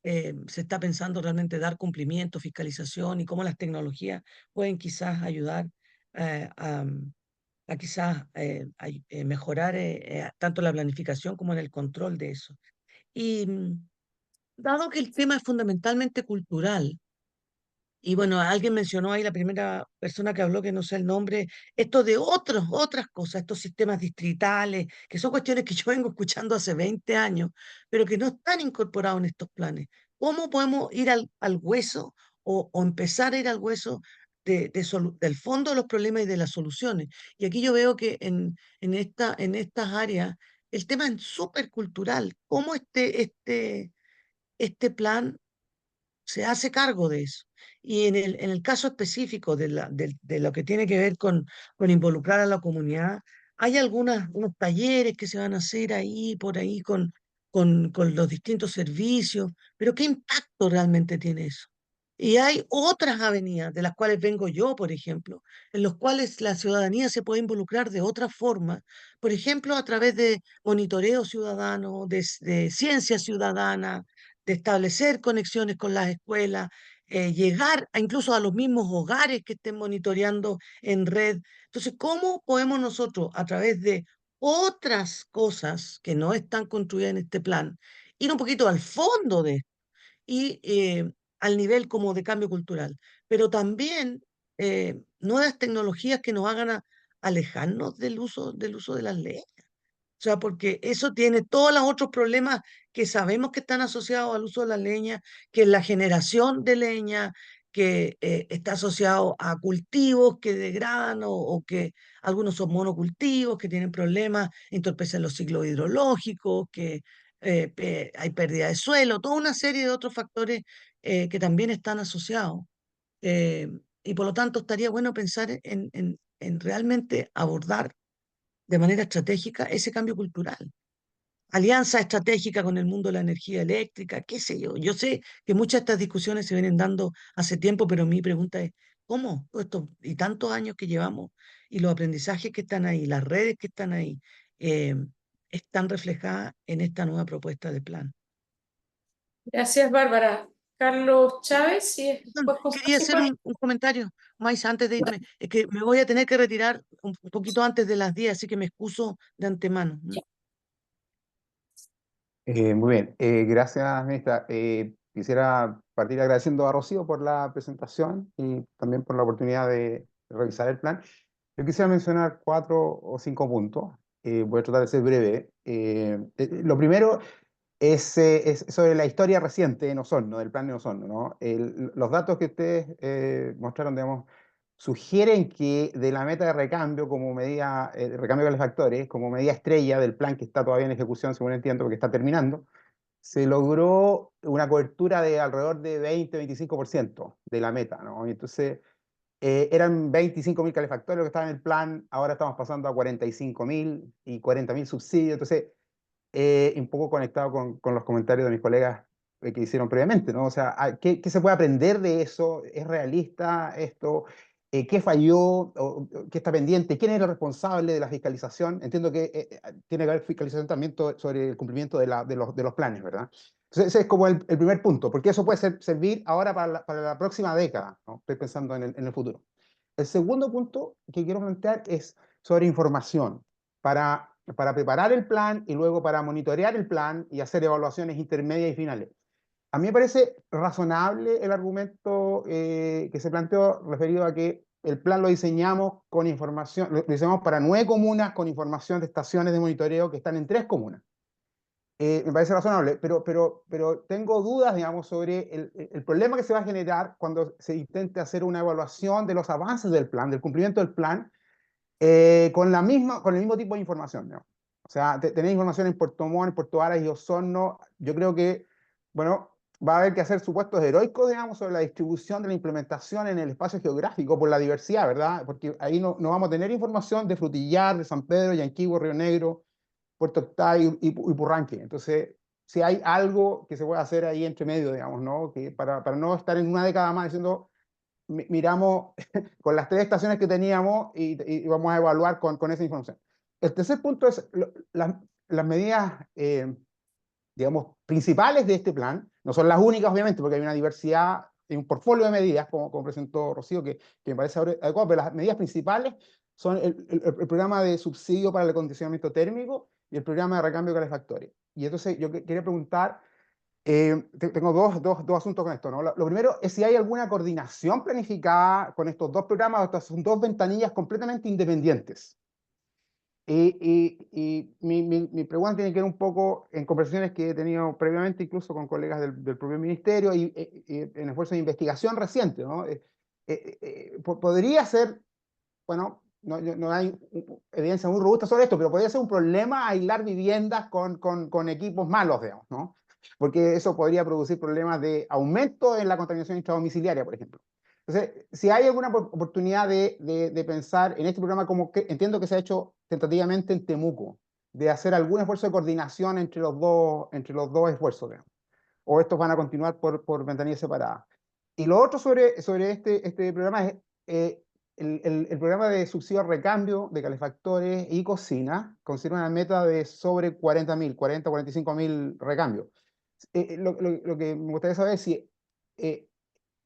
está pensando realmente dar cumplimiento, fiscalización y cómo las tecnologías pueden quizás ayudar a quizás mejorar tanto la planificación como en el control de eso. Y dado que el tema es fundamentalmente cultural, y bueno, alguien mencionó ahí, la primera persona que habló, que no sé el nombre, esto de otras cosas, estos sistemas distritales, que son cuestiones que yo vengo escuchando hace 20 años, pero que no están incorporados en estos planes. ¿Cómo podemos ir al hueso o empezar a ir al hueso del fondo de los problemas y de las soluciones? Y aquí yo veo que en estas áreas el tema es súper cultural. ¿Cómo este plan se hace cargo de eso? Y en el caso específico de lo que tiene que ver con involucrar a la comunidad, hay unos talleres que se van a hacer ahí, por ahí, con los distintos servicios, pero ¿qué impacto realmente tiene eso? Y hay otras avenidas, de las cuales vengo yo, por ejemplo, en los cuales la ciudadanía se puede involucrar de otra forma, por ejemplo, a través de monitoreo ciudadano, de ciencia ciudadana, de establecer conexiones con las escuelas, llegar incluso a los mismos hogares que estén monitoreando en red. Entonces, ¿cómo podemos nosotros, a través de otras cosas que no están construidas en este plan, ir un poquito al fondo de esto y al nivel como de cambio cultural, pero también nuevas tecnologías que nos hagan alejarnos del uso de las leyes? O sea, porque eso tiene todos los otros problemas que sabemos que están asociados al uso de la leña, que es la generación de leña, que está asociado a cultivos que degradan o que algunos son monocultivos, que tienen problemas, entorpecen los ciclos hidrológicos, que hay pérdida de suelo, toda una serie de otros factores que también están asociados. Eh, y por lo tanto estaría bueno pensar en realmente abordar de manera estratégica ese cambio cultural. Alianza estratégica con el mundo de la energía eléctrica, qué sé yo. Yo sé que muchas de estas discusiones se vienen dando hace tiempo, pero mi pregunta es, ¿cómo todo esto y tantos años que llevamos y los aprendizajes que están ahí, las redes que están ahí, eh, están reflejadas en esta nueva propuesta de plan? Gracias, Bárbara. Carlos Chávez, y Perdón, después José quería hacer Manuel. un comentario, más antes de irme. Es que me voy a tener que retirar un poquito antes de las 10, así que me excuso de antemano. Muy bien, gracias, ministra. Quisiera partir agradeciendo a Rocío por la presentación y también por la oportunidad de revisar el plan. Yo quisiera mencionar 4 o 5 puntos. Voy a tratar de ser breve. Lo primero es sobre la historia reciente en Osorno, del plan de Osorno, ¿no? Los datos que ustedes mostraron, digamos, sugieren que de la meta de recambio como medida, recambio de los factores, como medida estrella del plan que está todavía en ejecución, según entiendo, porque está terminando, se logró una cobertura de alrededor de 20-25% de la meta, ¿no? Y entonces, eran 25.000 calefactores lo que estaban en el plan, ahora estamos pasando a 45.000 y 40.000 subsidios, entonces un poco conectado con los comentarios de mis colegas que hicieron previamente, ¿no? O sea, ¿qué se puede aprender de eso? ¿Es realista esto? ¿Qué falló? ¿Qué está pendiente? ¿Quién es el responsable de la fiscalización? Entiendo que tiene que haber fiscalización también sobre el cumplimiento de los planes, ¿verdad? Entonces, ese es como el primer punto, porque eso puede servir ahora para la próxima década, ¿no? Estoy pensando en el futuro. El segundo punto que quiero plantear es sobre información. Para preparar el plan y luego para monitorear el plan y hacer evaluaciones intermedias y finales. A mí me parece razonable el argumento que se planteó referido a que el plan lo diseñamos con información, lo diseñamos para 9 comunas con información de estaciones de monitoreo que están en 3 comunas. Me parece razonable, pero tengo dudas, digamos, sobre el problema que se va a generar cuando se intente hacer una evaluación de los avances del plan, del cumplimiento del plan, con el mismo tipo de información, ¿no? O sea, tener información en Puerto Montt, en Puerto Varas y Osorno, yo creo que, bueno, va a haber que hacer supuestos heroicos, digamos, sobre la distribución de la implementación en el espacio geográfico por la diversidad, ¿verdad? Porque ahí no vamos a tener información de Frutillar, de San Pedro, Yanquihue, Río Negro, Puerto Octay y Purranque. Entonces, si hay algo que se puede hacer ahí entre medio, digamos, ¿no? Que para no estar en una década más diciendo miramos con las 3 estaciones que teníamos y vamos a evaluar con esa información. El tercer punto es las medidas, digamos, principales de este plan. No son las únicas, obviamente, porque hay una diversidad, hay un portfolio de medidas, como presentó Rocío, que me parece adecuado, pero las medidas principales son el programa de subsidio para el acondicionamiento térmico y el programa de recambio calefactorio. Y entonces yo quería preguntar, tengo dos asuntos con esto, ¿no? Lo primero es si hay alguna coordinación planificada con estos 2 programas, estas son 2 ventanillas completamente independientes. Y mi pregunta tiene que ver un poco en conversaciones que he tenido previamente, incluso con colegas del propio ministerio y en esfuerzos de investigación reciente, ¿no? Podría ser, bueno, no hay evidencia muy robusta sobre esto, pero podría ser un problema aislar viviendas con equipos malos, digamos, ¿no? Porque eso podría producir problemas de aumento en la contaminación intradomiciliaria, por ejemplo. Entonces, si hay alguna oportunidad de pensar en este programa, como que entiendo que se ha hecho tentativamente en Temuco, de hacer algún esfuerzo de coordinación entre los dos esfuerzos, digamos, o estos van a continuar por ventanillas separadas. Y lo otro sobre este programa es el programa de subsidio al recambio de calefactores y cocinas considera una meta de sobre 40.000, 45.000 recambios. Lo que me gustaría saber es si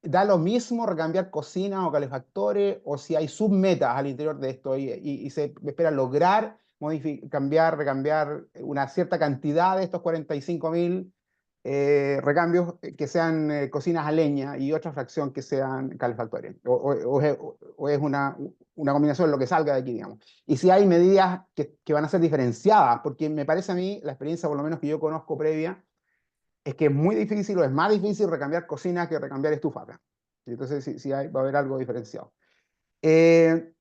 da lo mismo recambiar cocinas o calefactores o si hay submetas al interior de esto y se espera lograr recambiar una cierta cantidad de estos 45.000 recambios que sean cocinas a leña y otra fracción que sean calefactores. O es una combinación de lo que salga de aquí, digamos. Y si hay medidas que van a ser diferenciadas, porque me parece a mí, la experiencia por lo menos que yo conozco previa, es que es muy difícil o es más difícil recambiar cocinas que recambiar estufas. Entonces sí va a haber algo diferenciado. El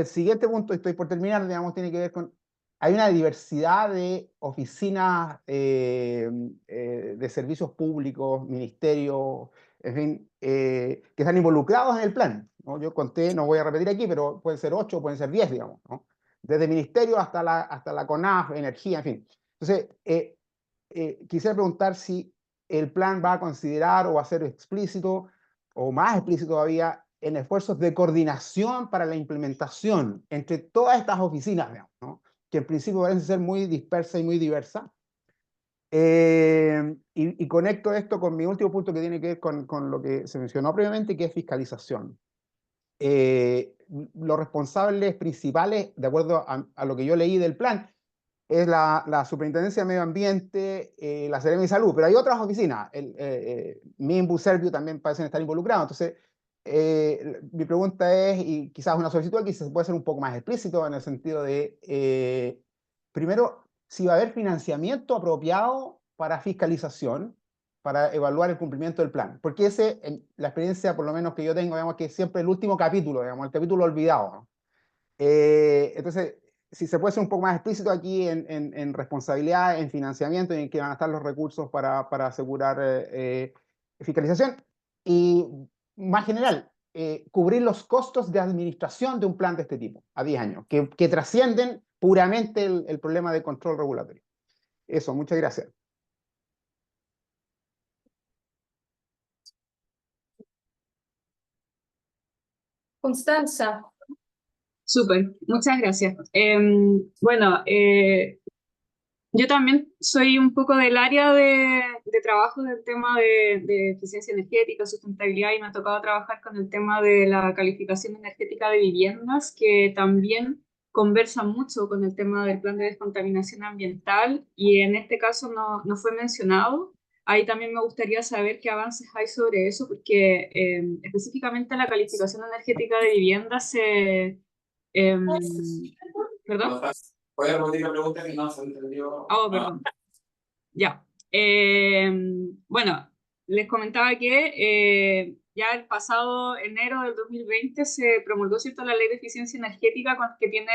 siguiente punto, estoy por terminar, digamos, tiene que ver con, hay una diversidad de oficinas de servicios públicos, ministerios, en fin, que están involucrados en el plan, ¿no? Yo conté, no voy a repetir aquí, pero pueden ser 8, pueden ser 10, digamos, ¿no? Desde ministerio hasta la CONAF, energía, en fin. Entonces, quisiera preguntar si el plan va a considerar o va a ser explícito o más explícito todavía en esfuerzos de coordinación para la implementación entre todas estas oficinas, digamos, ¿no? Que en principio parecen ser muy dispersas y muy diversas. Y conecto esto con mi último punto que tiene que ver con lo que se mencionó previamente, que es fiscalización. Los responsables principales, de acuerdo a lo que yo leí del plan, es la Superintendencia de Medio Ambiente, la Seremi de Salud, pero hay otras oficinas, MIMBU, Servio también parecen estar involucrados. Entonces, mi pregunta es, y quizás una solicitud aquí se puede ser un poco más explícito en el sentido de, primero, si va a haber financiamiento apropiado para fiscalización, para evaluar el cumplimiento del plan, porque la experiencia, por lo menos que yo tengo, digamos, que es siempre el último capítulo, digamos, el capítulo olvidado, ¿no? Entonces, si se puede ser un poco más explícito aquí en responsabilidad, en financiamiento y en que van a estar los recursos para asegurar fiscalización. Y más general, cubrir los costos de administración de un plan de este tipo a 10 años, que trascienden puramente el problema de control regulatorio. Eso, muchas gracias. Constanza. Súper, muchas gracias. Bueno, yo también soy un poco del área de trabajo del tema de eficiencia energética, sustentabilidad, y me ha tocado trabajar con el tema de la calificación energética de viviendas, que también conversa mucho con el tema del plan de descontaminación ambiental, y en este caso no fue mencionado. Ahí también me gustaría saber qué avances hay sobre eso, porque específicamente la calificación energética de viviendas se... ¿Perdón? ¿Puedes repetir la pregunta que no se entendió? Oh, perdón. Ya. Bueno, les comentaba que ya el pasado enero del 2020 se promulgó, ¿cierto?, la Ley de Eficiencia Energética, que tiene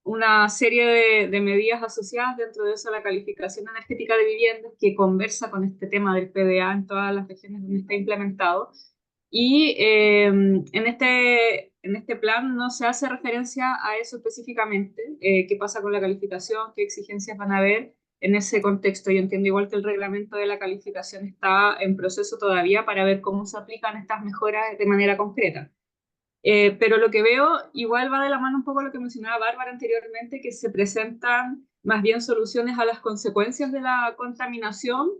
una serie de medidas asociadas, dentro de eso la calificación energética de viviendas, que conversa con este tema del PDA en todas las regiones donde está implementado. Y en este plan no se hace referencia a eso específicamente, qué pasa con la calificación, qué exigencias van a haber. en ese contexto. Yo entiendo igual que el reglamento de la calificación está en proceso todavía para ver cómo se aplican estas mejoras de manera concreta. Pero lo que veo igual va de la mano un poco lo que mencionaba Bárbara anteriormente, que se presentan más bien soluciones a las consecuencias de la contaminación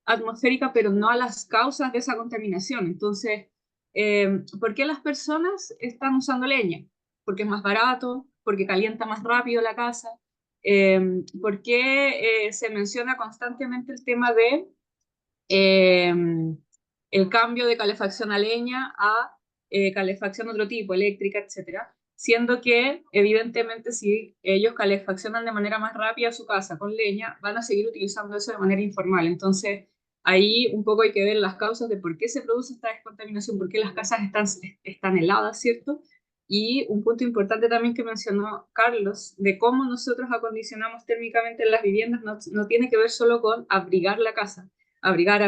atmosférica, pero no a las causas de esa contaminación. Entonces, ¿por qué las personas están usando leña? Porque es más barato, porque calienta más rápido la casa. ¿Por qué se menciona constantemente el tema de el cambio de calefacción a leña a calefacción otro tipo, eléctrica, etcétera? Siendo que, evidentemente, si ellos calefaccionan de manera más rápida su casa con leña, van a seguir utilizando eso de manera informal. Entonces, ahí un poco hay que ver las causas de por qué se produce esta descontaminación, por qué las casas están heladas, ¿cierto? Y un punto importante también que mencionó Carlos, de cómo nosotros acondicionamos térmicamente las viviendas, no tiene que ver solo con abrigar la casa, abrigar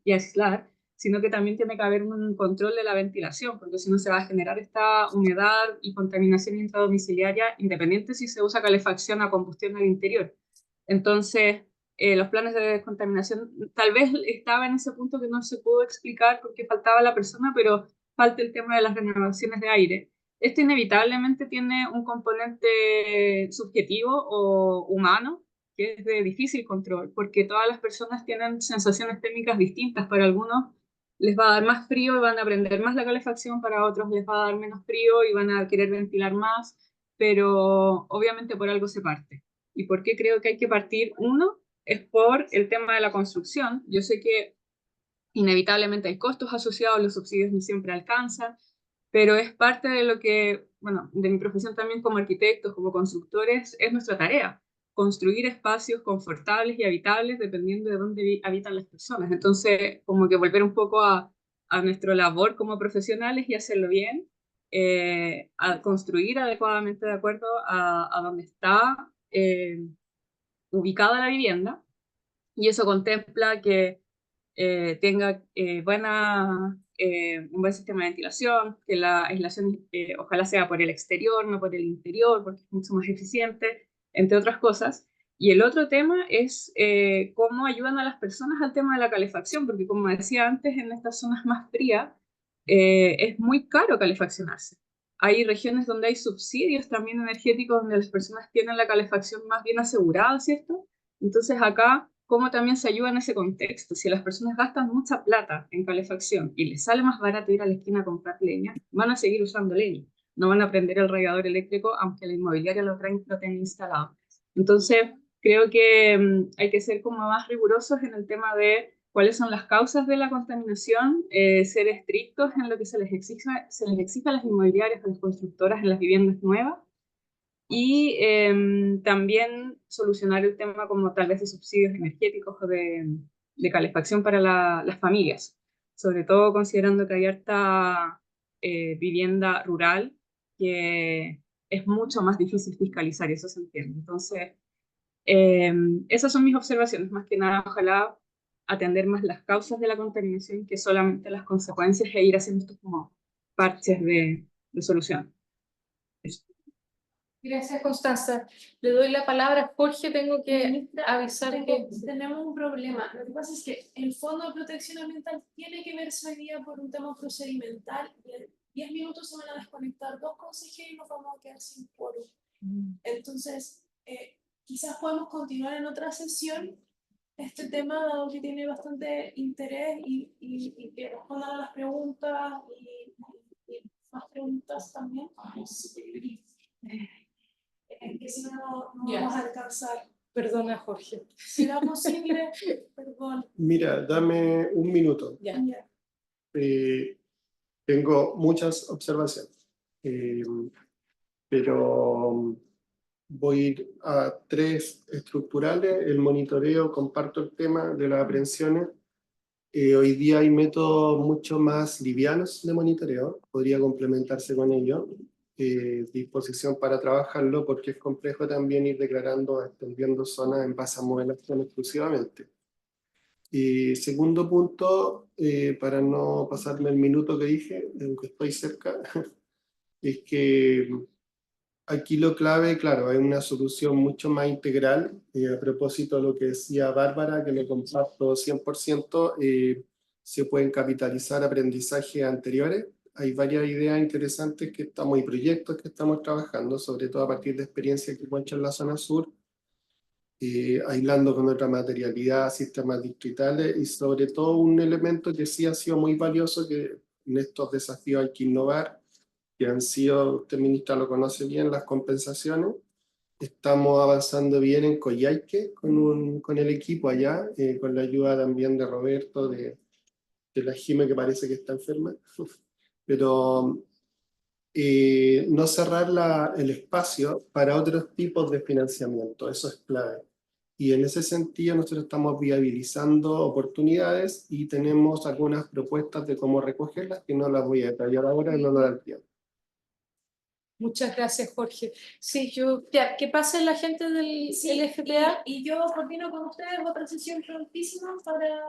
y aislar, sino que también tiene que haber un control de la ventilación, porque si no se va a generar esta humedad y contaminación intradomiciliaria, independiente si se usa calefacción a combustión al interior. Entonces, los planes de descontaminación, tal vez estaba en ese punto que no se pudo explicar porque faltaba la persona, pero falta el tema de las renovaciones de aire. Esto inevitablemente tiene un componente subjetivo o humano, que es de difícil control, porque todas las personas tienen sensaciones térmicas distintas. Para algunos les va a dar más frío y van a prender más la calefacción, para otros les va a dar menos frío y van a querer ventilar más, pero obviamente por algo se parte. ¿Y por qué creo que hay que partir? Uno, es por el tema de la construcción. Yo sé que inevitablemente hay costos asociados, los subsidios no siempre alcanzan, pero es parte de lo que, bueno, de mi profesión también como arquitectos, como constructores, es nuestra tarea, construir espacios confortables y habitables dependiendo de dónde habitan las personas. Entonces, como que volver un poco a nuestra labor como profesionales y hacerlo bien, a construir adecuadamente de acuerdo a donde está ubicada la vivienda, y eso contempla que tenga un buen sistema de ventilación, que la aislación ojalá sea por el exterior, no por el interior, porque es mucho más eficiente, entre otras cosas. Y el otro tema es cómo ayudan a las personas al tema de la calefacción, porque como decía antes, en estas zonas más frías es muy caro calefaccionarse. Hay regiones donde hay subsidios también energéticos, donde las personas tienen la calefacción más bien asegurada, ¿cierto? Entonces acá, ¿cómo también se ayuda en ese contexto? Si las personas gastan mucha plata en calefacción y les sale más barato ir a la esquina a comprar leña, van a seguir usando leña. No van a prender el radiador eléctrico aunque la inmobiliaria lo tenga instalado. Entonces, creo que hay que ser como más rigurosos en el tema de cuáles son las causas de la contaminación, ser estrictos en lo que se les exige a las inmobiliarias, a las constructoras en las viviendas nuevas, y también solucionar el tema como tal vez de subsidios energéticos o de calefacción para las familias, sobre todo considerando que hay harta vivienda rural que es mucho más difícil fiscalizar, y eso se entiende. Entonces, esas son mis observaciones, más que nada, ojalá atender más las causas de la contaminación que solamente las consecuencias, e ir haciendo estos como parches de solución. Gracias, Constanza. Le doy la palabra a Jorge. Tengo que avisar que tenemos un problema. Lo que pasa es que el Fondo de Protección Ambiental tiene que verse hoy día por un tema procedimental, y en 10 minutos se van a desconectar 2 consejeros y nos vamos a quedar sin quórum. Entonces, quizás podemos continuar en otra sesión este tema, dado que tiene bastante interés, y que respondan a las preguntas y más preguntas también. Que si no vamos a alcanzar. Perdona, Jorge. ¿Será posible? Perdón. Mira, dame un minuto. Ya. Tengo muchas observaciones, pero voy a ir a 3 estructurales. El monitoreo, comparto el tema de las aprehensiones. Hoy día hay métodos mucho más livianos de monitoreo, podría complementarse con ello. Disposición para trabajarlo, porque es complejo también ir declarando, extendiendo zonas en base a modelación exclusivamente. Segundo punto, para no pasarme el minuto que dije, aunque estoy cerca, es que Aquí lo clave, claro, es una solución mucho más integral. A propósito de lo que decía Bárbara, que lo comparto 100%, se pueden capitalizar aprendizajes anteriores. Hay varias ideas interesantes que estamos y proyectos que estamos trabajando, sobre todo a partir de experiencias que hemos hecho en la zona sur, aislando con otra materialidad, sistemas distritales y sobre todo un elemento que sí ha sido muy valioso, que en estos desafíos hay que innovar, que han sido, usted ministra lo conoce bien, las compensaciones. Estamos avanzando bien en Coyhaique con el equipo allá, con la ayuda también de Roberto, de la Jime, que parece que está enferma. Pero no cerrar el espacio para otros tipos de financiamiento, eso es clave. Y en ese sentido nosotros estamos viabilizando oportunidades y tenemos algunas propuestas de cómo recogerlas, que no las voy a detallar ahora, no nos da el tiempo. Muchas gracias, Jorge. Sí, ya, ¿qué pasa la gente del FPA? Y yo coordino con ustedes otra sesión prontísima para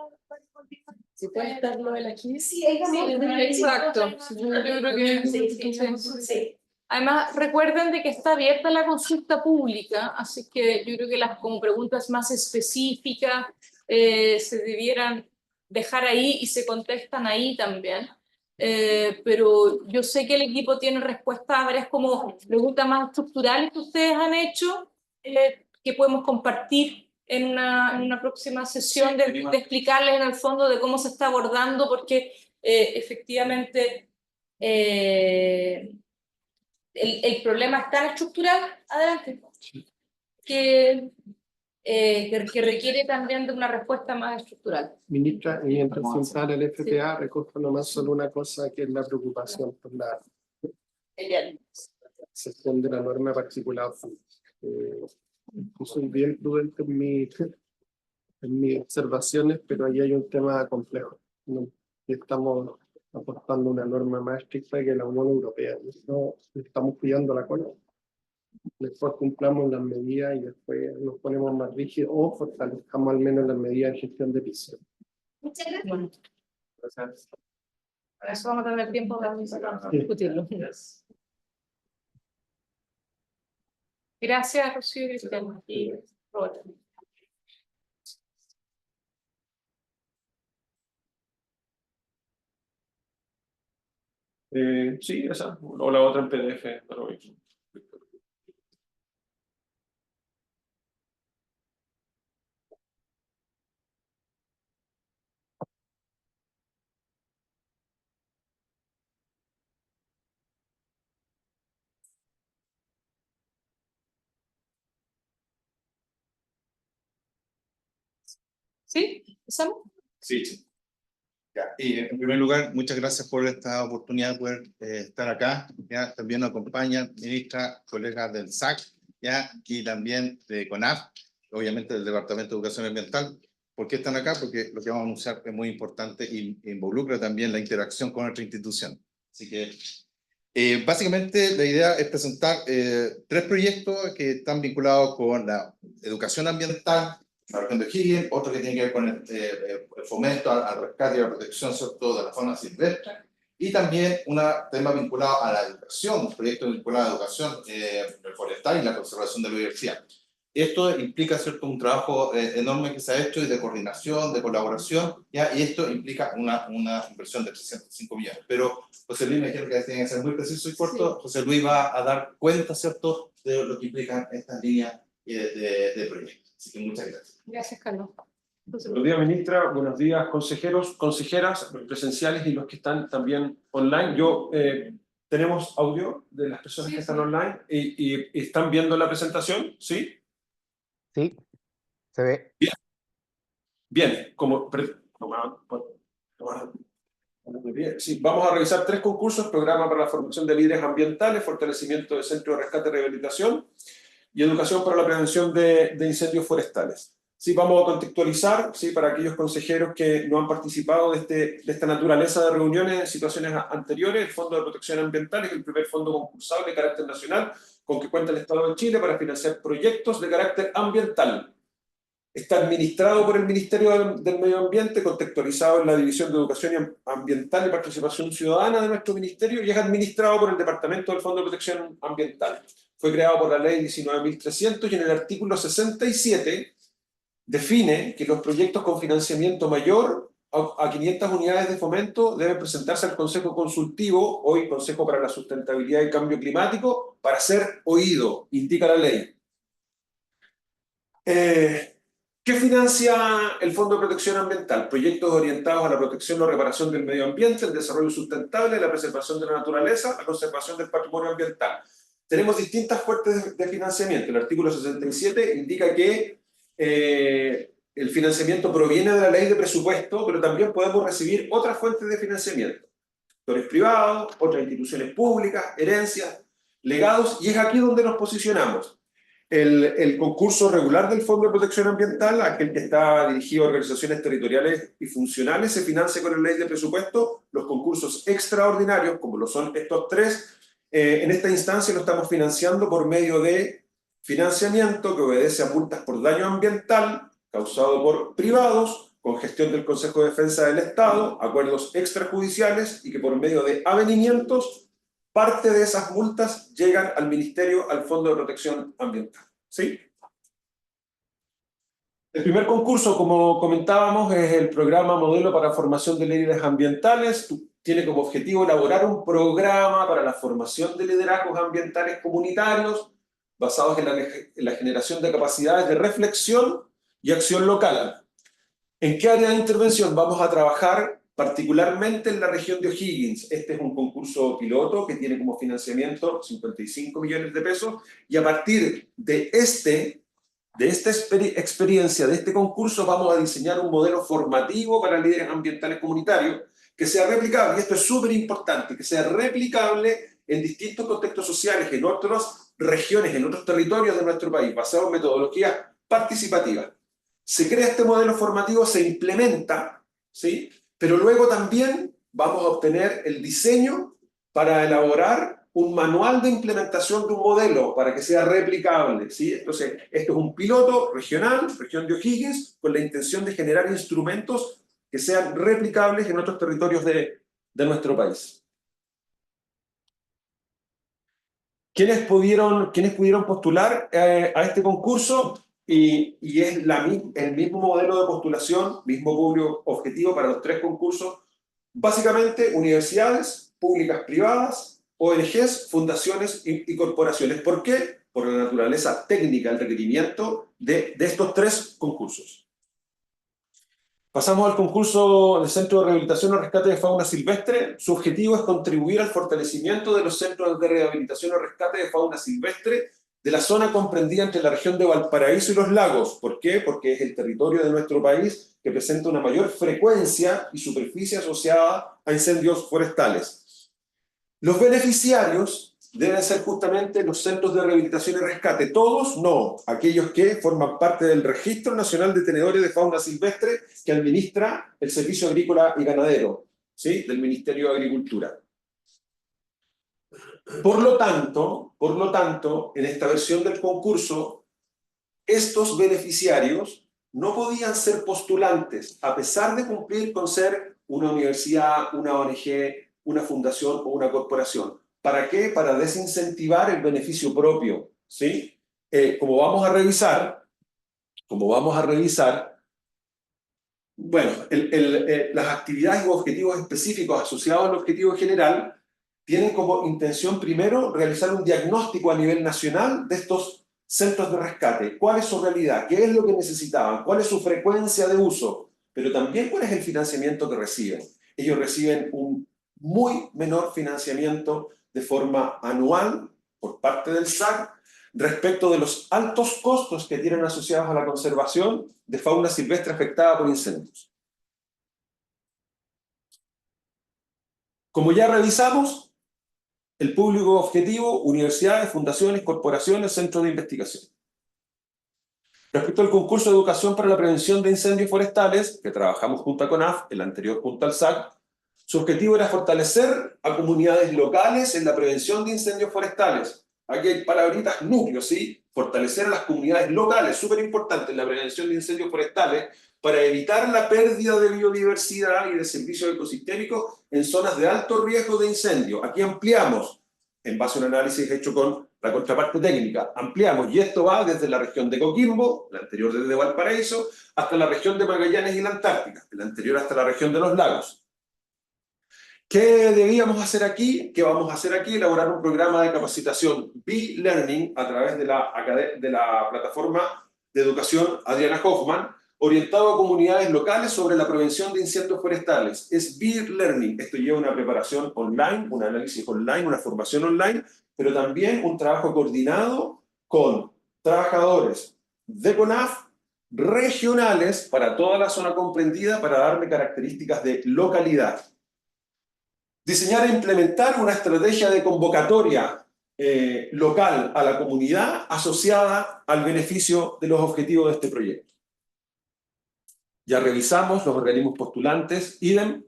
continuar. Si puede estar lo de la aquí. Sí, Exacto. Yo creo que sí. Además, recuerden de que está abierta la consulta pública, así que yo creo que las como preguntas más específicas se debieran dejar ahí y se contestan ahí también. Pero yo sé que el equipo tiene respuestas a varias como preguntas más estructurales que ustedes han hecho, que podemos compartir en una próxima sesión de explicarles en el fondo de cómo se está abordando, porque efectivamente el problema es tan estructural, adelante, que requiere también de una respuesta más estructural. Ministra, y mientras se instala el FPA, recojo nomás solo una cosa, que es la preocupación por la excepción de la norma particular. Yo soy bien prudente en mis observaciones, pero ahí hay un tema complejo, ¿no? Y estamos aportando una norma más estricta que la Unión Europea. No estamos cuidando la cola. Después cumplamos las medidas y después nos ponemos más rígidos o fortalezcamos al menos las medidas de gestión de piso. Muchas gracias. Bueno, Gracias. para eso vamos a tener tiempo para discutirlo. Gracias, Rocío y Cristian. Y Roberto. Sí, esa, o la otra en PDF, pero ¿Sí? ¿Empezamos? Sí, sí. Ya, y en primer lugar, muchas gracias por esta oportunidad de poder estar acá. Ya, también nos acompañan ministra, colegas del SAC, ya, y también de CONAF, obviamente del Departamento de Educación Ambiental. ¿Por qué están acá? Porque lo que vamos a anunciar es muy importante y involucra también la interacción con nuestra institución. Así que básicamente la idea es presentar 3 proyectos que están vinculados con la educación ambiental, la región de O'Higgins, otro que tiene que ver con el fomento al rescate y la protección, sobre todo, de la fauna silvestre, y también un tema vinculado a la educación, un proyecto vinculado a la educación forestal y la conservación de la biodiversidad. Esto implica, ¿cierto?, un trabajo enorme que se ha hecho y de coordinación, de colaboración, ¿ya? Y esto implica una inversión de 305 millones. Pero José Luis me dijeron que tiene que ser muy preciso y corto. Sí. José Luis va a dar cuenta, ¿cierto?, de lo que implican estas líneas de proyectos. Así que muchas gracias. Gracias, Carlos. Buenos días, ministra. Buenos días, consejeros, consejeras, presenciales y los que están también online. Tenemos audio de las personas que están online y están viendo la presentación, ¿sí? Sí, se ve. Bien. Bien, sí, vamos a revisar 3 concursos: programa para la formación de líderes ambientales, fortalecimiento del centro de rescate y rehabilitación y educación para la prevención de incendios forestales. Sí, vamos a contextualizar, sí, para aquellos consejeros que no han participado de esta naturaleza de reuniones en situaciones anteriores. El Fondo de Protección Ambiental es el primer fondo concursable de carácter nacional con que cuenta el Estado de Chile para financiar proyectos de carácter ambiental. Está administrado por el Ministerio del Medio Ambiente, contextualizado en la División de Educación Ambiental y Participación Ciudadana de nuestro ministerio, y es administrado por el Departamento del Fondo de Protección Ambiental. fue creado por la ley 19.300 y en el artículo 67 define que los proyectos con financiamiento mayor a 500 unidades de fomento deben presentarse al Consejo Consultivo, hoy Consejo para la Sustentabilidad y Cambio Climático, para ser oído, indica la ley. ¿Qué financia el Fondo de Protección Ambiental? Proyectos orientados a la protección o reparación del medio ambiente, el desarrollo sustentable, la preservación de la naturaleza, la conservación del patrimonio ambiental. Tenemos distintas fuentes de financiamiento. El artículo 67 indica que el financiamiento proviene de la ley de presupuesto, pero también podemos recibir otras fuentes de financiamiento. Sectores privados, otras instituciones públicas, herencias, legados, y es aquí donde nos posicionamos. El concurso regular del Fondo de Protección Ambiental, aquel que está dirigido a organizaciones territoriales y funcionales, se financia con la ley de presupuesto. Los concursos extraordinarios, como lo son estos tres, en esta instancia lo estamos financiando por medio de financiamiento que obedece a multas por daño ambiental causado por privados, con gestión del Consejo de Defensa del Estado, acuerdos extrajudiciales y que por medio de avenimientos, parte de esas multas llegan al Ministerio, al Fondo de Protección Ambiental. ¿Sí? El primer concurso, como comentábamos, es el programa Modelo para Formación de Líderes Ambientales. Tiene como objetivo elaborar un programa para la formación de liderazgos ambientales comunitarios basados en la generación de capacidades de reflexión y acción local. ¿En qué área de intervención vamos a trabajar? Particularmente en la región de O'Higgins. Este es un concurso piloto que tiene como financiamiento 55 millones de pesos y a partir de esta experiencia, de este concurso, vamos a diseñar un modelo formativo para líderes ambientales comunitarios que sea replicable, y esto es súper importante, que sea replicable en distintos contextos sociales, en otras regiones, en otros territorios de nuestro país, basado en metodologías participativas. Se crea este modelo formativo, se implementa, ¿sí? Pero luego también vamos a obtener el diseño para elaborar un manual de implementación de un modelo para que sea replicable, ¿sí? Entonces, esto es un piloto regional, región de O'Higgins, con la intención de generar instrumentos que sean replicables en otros territorios de nuestro país. ¿Quiénes pudieron postular a este concurso? Y es el mismo modelo de postulación, mismo público objetivo para los tres concursos. Básicamente, universidades públicas, privadas, ONGs, fundaciones y corporaciones. ¿Por qué? Por la naturaleza técnica, el requerimiento de estos tres concursos. Pasamos al concurso del Centro de Rehabilitación y Rescate de Fauna Silvestre. Su objetivo es contribuir al fortalecimiento de los centros de rehabilitación y rescate de fauna silvestre de la zona comprendida entre la región de Valparaíso y los lagos. ¿Por qué? Porque es el territorio de nuestro país que presenta una mayor frecuencia y superficie asociada a incendios forestales. Los beneficiarios deben ser justamente los centros de rehabilitación y rescate. Todos no, aquellos que forman parte del Registro Nacional de Tenedores de Fauna Silvestre que administra el Servicio Agrícola y Ganadero, ¿sí? Del Ministerio de Agricultura. Por lo tanto, en esta versión del concurso, estos beneficiarios no podían ser postulantes, a pesar de cumplir con ser una universidad, una ONG, una fundación o una corporación. ¿Para qué? Para desincentivar el beneficio propio, ¿sí? Como vamos a revisar, bueno, las actividades u objetivos específicos asociados al objetivo general tienen como intención primero realizar un diagnóstico a nivel nacional de estos centros de rescate. ¿Cuál es su realidad? ¿Qué es lo que necesitaban? ¿Cuál es su frecuencia de uso? Pero también cuál es el financiamiento que reciben. Ellos reciben un muy menor financiamiento de forma anual por parte del SAC respecto de los altos costos que tienen asociados a la conservación de fauna silvestre afectada por incendios. Como ya revisamos, el público objetivo, universidades, fundaciones, corporaciones, centros de investigación. Respecto al concurso de educación para la prevención de incendios forestales, que trabajamos junto a CONAF, el anterior junto al SAC, su objetivo era fortalecer a comunidades locales en la prevención de incendios forestales. Aquí hay palabritas núcleos, ¿sí? Fortalecer a las comunidades locales, súper importante en la prevención de incendios forestales, para evitar la pérdida de biodiversidad y de servicios ecosistémicos en zonas de alto riesgo de incendio. Aquí ampliamos, en base a un análisis hecho con la contraparte técnica, ampliamos, y esto va desde la región de Coquimbo, la anterior desde Valparaíso, hasta la región de Magallanes y la Antártica, la anterior hasta la región de los lagos. ¿Qué debíamos hacer aquí? ¿Qué vamos a hacer aquí? Elaborar un programa de capacitación B-Learning a través de la plataforma de educación Adriana Hoffman, orientado a comunidades locales sobre la prevención de incendios forestales. Es B-Learning. Esto lleva una preparación online, un análisis online, una formación online, pero también un trabajo coordinado con trabajadores de CONAF regionales para toda la zona comprendida para darle características de localidad. Diseñar e implementar una estrategia de convocatoria local a la comunidad asociada al beneficio de los objetivos de este proyecto. Ya revisamos los organismos postulantes, idem.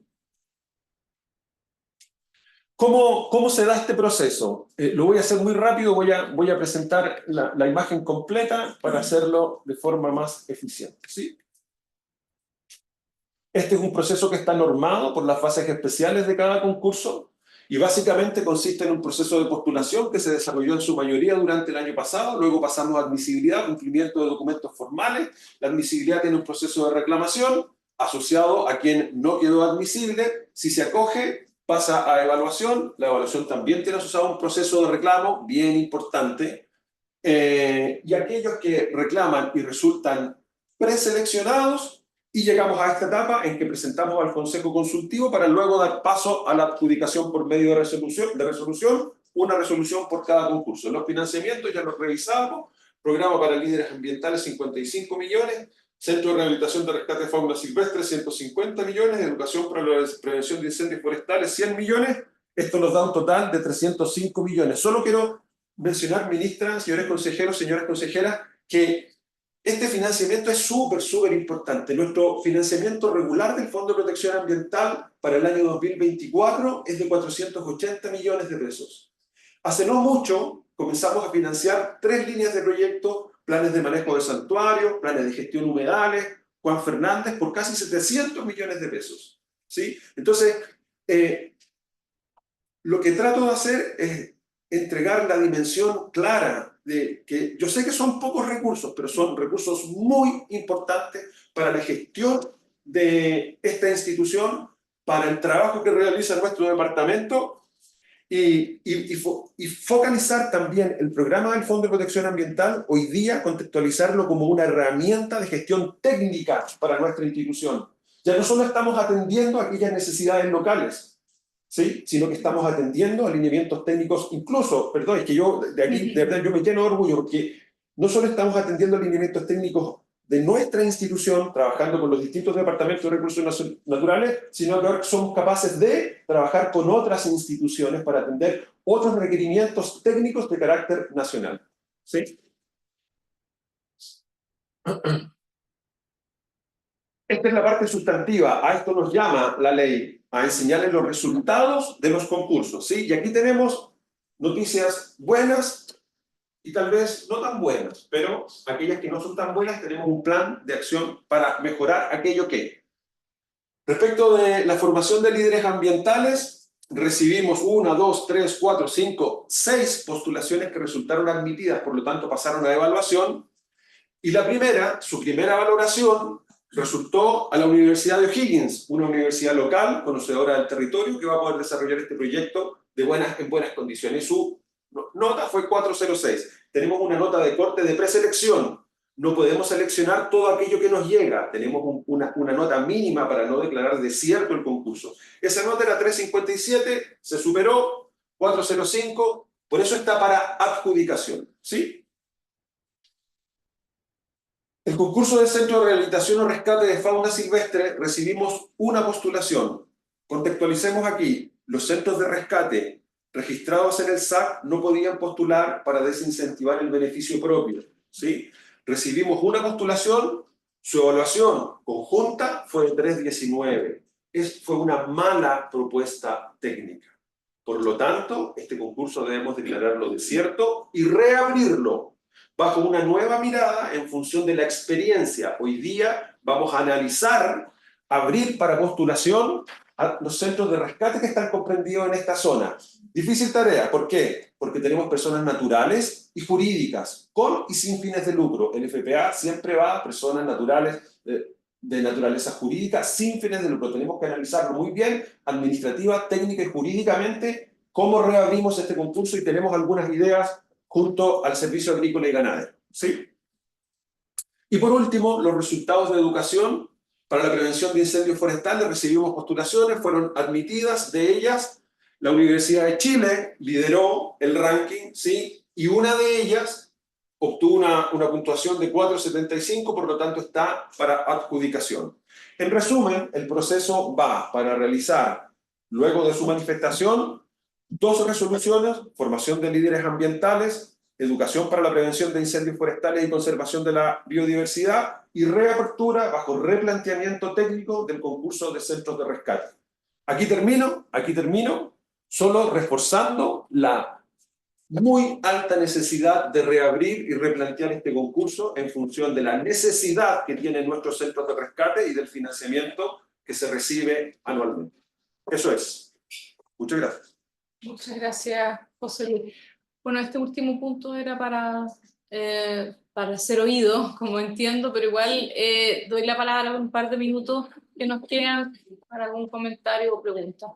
¿Cómo se da este proceso? Lo voy a hacer muy rápido, voy a presentar la imagen completa para hacerlo de forma más eficiente, ¿sí? Este es un proceso que está normado por las fases especiales de cada concurso y básicamente consiste en un proceso de postulación que se desarrolló en su mayoría durante el año pasado, luego pasamos a admisibilidad, cumplimiento de documentos formales, la admisibilidad tiene un proceso de reclamación asociado a quien no quedó admisible, si se acoge pasa a evaluación, la evaluación también tiene asociado un proceso de reclamo bien importante, y aquellos que reclaman y resultan preseleccionados, y llegamos a esta etapa en que presentamos al Consejo Consultivo para luego dar paso a la adjudicación por medio de resolución, una resolución por cada concurso. Los financiamientos ya los revisamos, programa para líderes ambientales 55 millones, Centro de Rehabilitación de Rescate de Fauna Silvestre 150 millones, Educación para la Prevención de Incendios Forestales 100 millones, esto nos da un total de 305 millones. Solo quiero mencionar, ministra, señores consejeros, señoras consejeras, que este financiamiento es súper importante. Nuestro financiamiento regular del Fondo de Protección Ambiental para el año 2024 es de 480 millones de pesos. Hace no mucho comenzamos a financiar 3 líneas de proyecto, planes de manejo de santuarios, planes de gestión humedales, Juan Fernández, por casi 700 millones de pesos, ¿sí? Entonces, lo que trato de hacer es entregar la dimensión clara de que yo sé que son pocos recursos, pero son recursos muy importantes para la gestión de esta institución, para el trabajo que realiza nuestro departamento y focalizar también el programa del Fondo de Protección Ambiental, hoy día contextualizarlo como una herramienta de gestión técnica para nuestra institución. Ya no solo estamos atendiendo aquellas necesidades locales, ¿sí? Sino que estamos atendiendo alineamientos técnicos, incluso, perdón, es que yo de aquí, de verdad, yo me lleno de orgullo, porque no solo estamos atendiendo alineamientos técnicos de nuestra institución, trabajando con los distintos departamentos de recursos naturales, sino que ahora somos capaces de trabajar con otras instituciones para atender otros requerimientos técnicos de carácter nacional, ¿sí? Esta es la parte sustantiva, a esto nos llama la ley, a enseñarles los resultados de los concursos, ¿sí? Y aquí tenemos noticias buenas y tal vez no tan buenas, pero aquellas que no son tan buenas tenemos un plan de acción para mejorar aquello que. Respecto de la formación de líderes ambientales, recibimos 1, 2, 3, 4, 5, 6 postulaciones que resultaron admitidas, por lo tanto pasaron a evaluación, y la primera, su primera valoración, resultó a la Universidad de O'Higgins, una universidad local, conocedora del territorio, que va a poder desarrollar este proyecto en buenas condiciones. Su nota fue 406. Tenemos una nota de corte de preselección. No podemos seleccionar todo aquello que nos llega. Tenemos una nota mínima para no declarar desierto el concurso. Esa nota era 357, se superó, 405, por eso está para adjudicación, ¿sí? El concurso del Centro de Rehabilitación o Rescate de Fauna Silvestre recibimos una postulación. Contextualicemos aquí, los centros de rescate registrados en el SAC no podían postular para desincentivar el beneficio propio, ¿sí? Recibimos una postulación, su evaluación conjunta fue de 319. Fue una mala propuesta técnica. Por lo tanto, este concurso debemos declararlo desierto y reabrirlo bajo una nueva mirada en función de la experiencia. Hoy día vamos a analizar, abrir para postulación a los centros de rescate que están comprendidos en esta zona. Difícil tarea, ¿por qué? Porque tenemos personas naturales y jurídicas, con y sin fines de lucro. El FPA siempre va a personas naturales de naturaleza jurídica sin fines de lucro. Tenemos que analizarlo muy bien, administrativa, técnica y jurídicamente, cómo reabrimos este concurso y tenemos algunas ideas junto al Servicio Agrícola y Ganadero. ¿Sí? Y por último, los resultados de educación para la prevención de incendios forestales. Recibimos postulaciones, fueron admitidas. De ellas, la Universidad de Chile lideró el ranking, ¿sí? Y una de ellas obtuvo una puntuación de 4,75, por lo tanto está para adjudicación. En resumen, el proceso va para realizar, luego de su manifestación, 2 resoluciones: formación de líderes ambientales, educación para la prevención de incendios forestales y conservación de la biodiversidad, y reapertura bajo replanteamiento técnico del concurso de centros de rescate. Aquí termino, solo reforzando la muy alta necesidad de reabrir y replantear este concurso en función de la necesidad que tienen nuestros centros de rescate y del financiamiento que se recibe anualmente. Eso es. Muchas gracias. Muchas gracias, José Luis. Bueno, este último punto era para ser oído, como entiendo, pero igual doy la palabra por un par de minutos que nos quedan para algún comentario o pregunta.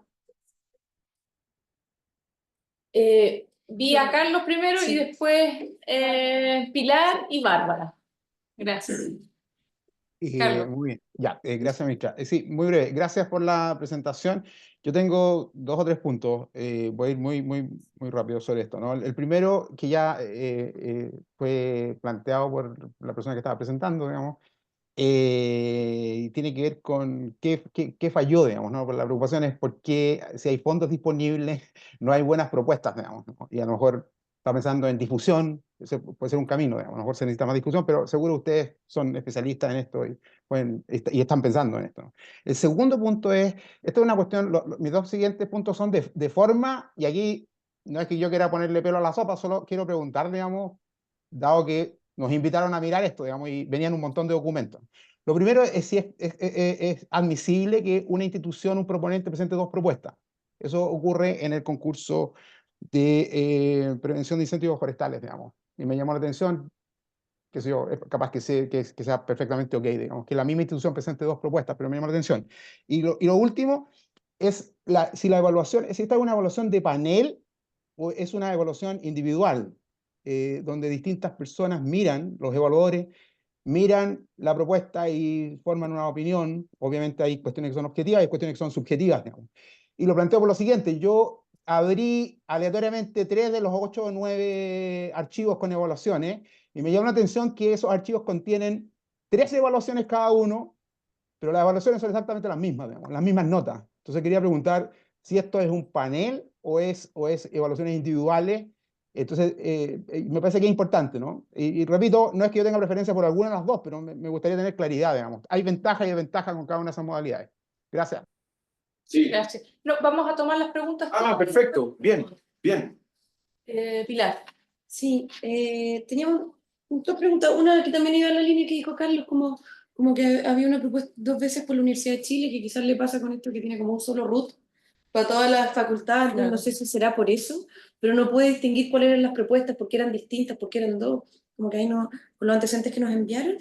Vi a Carlos primero y después Pilar y Bárbara. Gracias. Carlos. Muy bien, ya, gracias, ministra. Sí, muy breve. Gracias por la presentación. Yo tengo 2 o 3 puntos. Voy a ir muy rápido sobre esto, ¿no? El primero, que ya fue planteado por la persona que estaba presentando, digamos, y tiene que ver con qué falló, digamos, ¿no? Pues la preocupación es por qué, si hay fondos disponibles, no hay buenas propuestas, digamos, ¿no? Y a lo mejor está pensando en difusión, ese puede ser un camino, digamos, a lo mejor se necesita más difusión, pero seguro ustedes son especialistas en esto y están pensando en esto, ¿no? El segundo punto es, esta es una cuestión, mis 2 siguientes puntos son de forma, y aquí no es que yo quiera ponerle pelo a la sopa, solo quiero preguntar, digamos, dado que nos invitaron a mirar esto, digamos, y venían un montón de documentos. Lo primero es si es admisible que una institución, un proponente, presente 2 propuestas. Eso ocurre en el concurso de prevención de incendios forestales, digamos. Y me llamó la atención, que sé yo, es capaz que sea perfectamente ok, digamos, que la misma institución presente 2 propuestas, pero me llamó la atención. Y lo último es si la evaluación, si esta es una evaluación de panel o es una evaluación individual, donde distintas personas miran, los evaluadores, miran la propuesta y forman una opinión. Obviamente hay cuestiones que son objetivas y hay cuestiones que son subjetivas, digamos. Y lo planteo por lo siguiente: yo abrí aleatoriamente 3 de los 8 o 9 archivos con evaluaciones, y me llama la atención que esos archivos contienen 3 evaluaciones cada uno, pero las evaluaciones son exactamente las mismas, digamos, las mismas notas. Entonces quería preguntar si esto es un panel o es evaluaciones individuales. Entonces, me parece que es importante, ¿no? Y repito, no es que yo tenga preferencia por alguna de las 2, pero me gustaría tener claridad, digamos. Hay ventaja y desventaja con cada una de esas modalidades. Gracias. Sí. Gracias. No, vamos a tomar las preguntas. Perfecto. Bien. Pilar. Sí, teníamos 2 preguntas. Una que también iba en la línea que dijo Carlos, como que había una propuesta 2 veces por la Universidad de Chile, que quizás le pasa con esto que tiene como un solo root para todas las facultades. Claro. No sé si será por eso, pero no puede distinguir cuáles eran las propuestas, por qué eran distintas, por qué eran 2, como que ahí no, con los antecedentes que nos enviaron.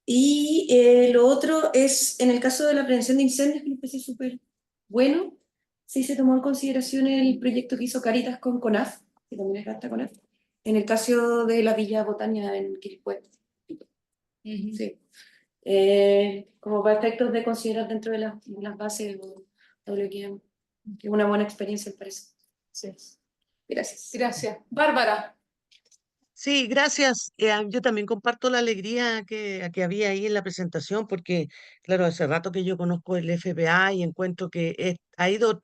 Y lo otro es, en el caso de la prevención de incendios, que me parece súper bueno, sí se tomó en consideración el proyecto que hizo Caritas con CONAF, que también es gasta CONAF, en el caso de la Villa Botania en Quilpué. Sí. Como para efectos de considerar dentro de las bases o lo que es una buena experiencia, me parece. Sí. Gracias. Gracias. Bárbara. Sí, gracias. Yo también comparto la alegría que había ahí en la presentación, porque, claro, hace rato que yo conozco el FPA y encuentro que ha ido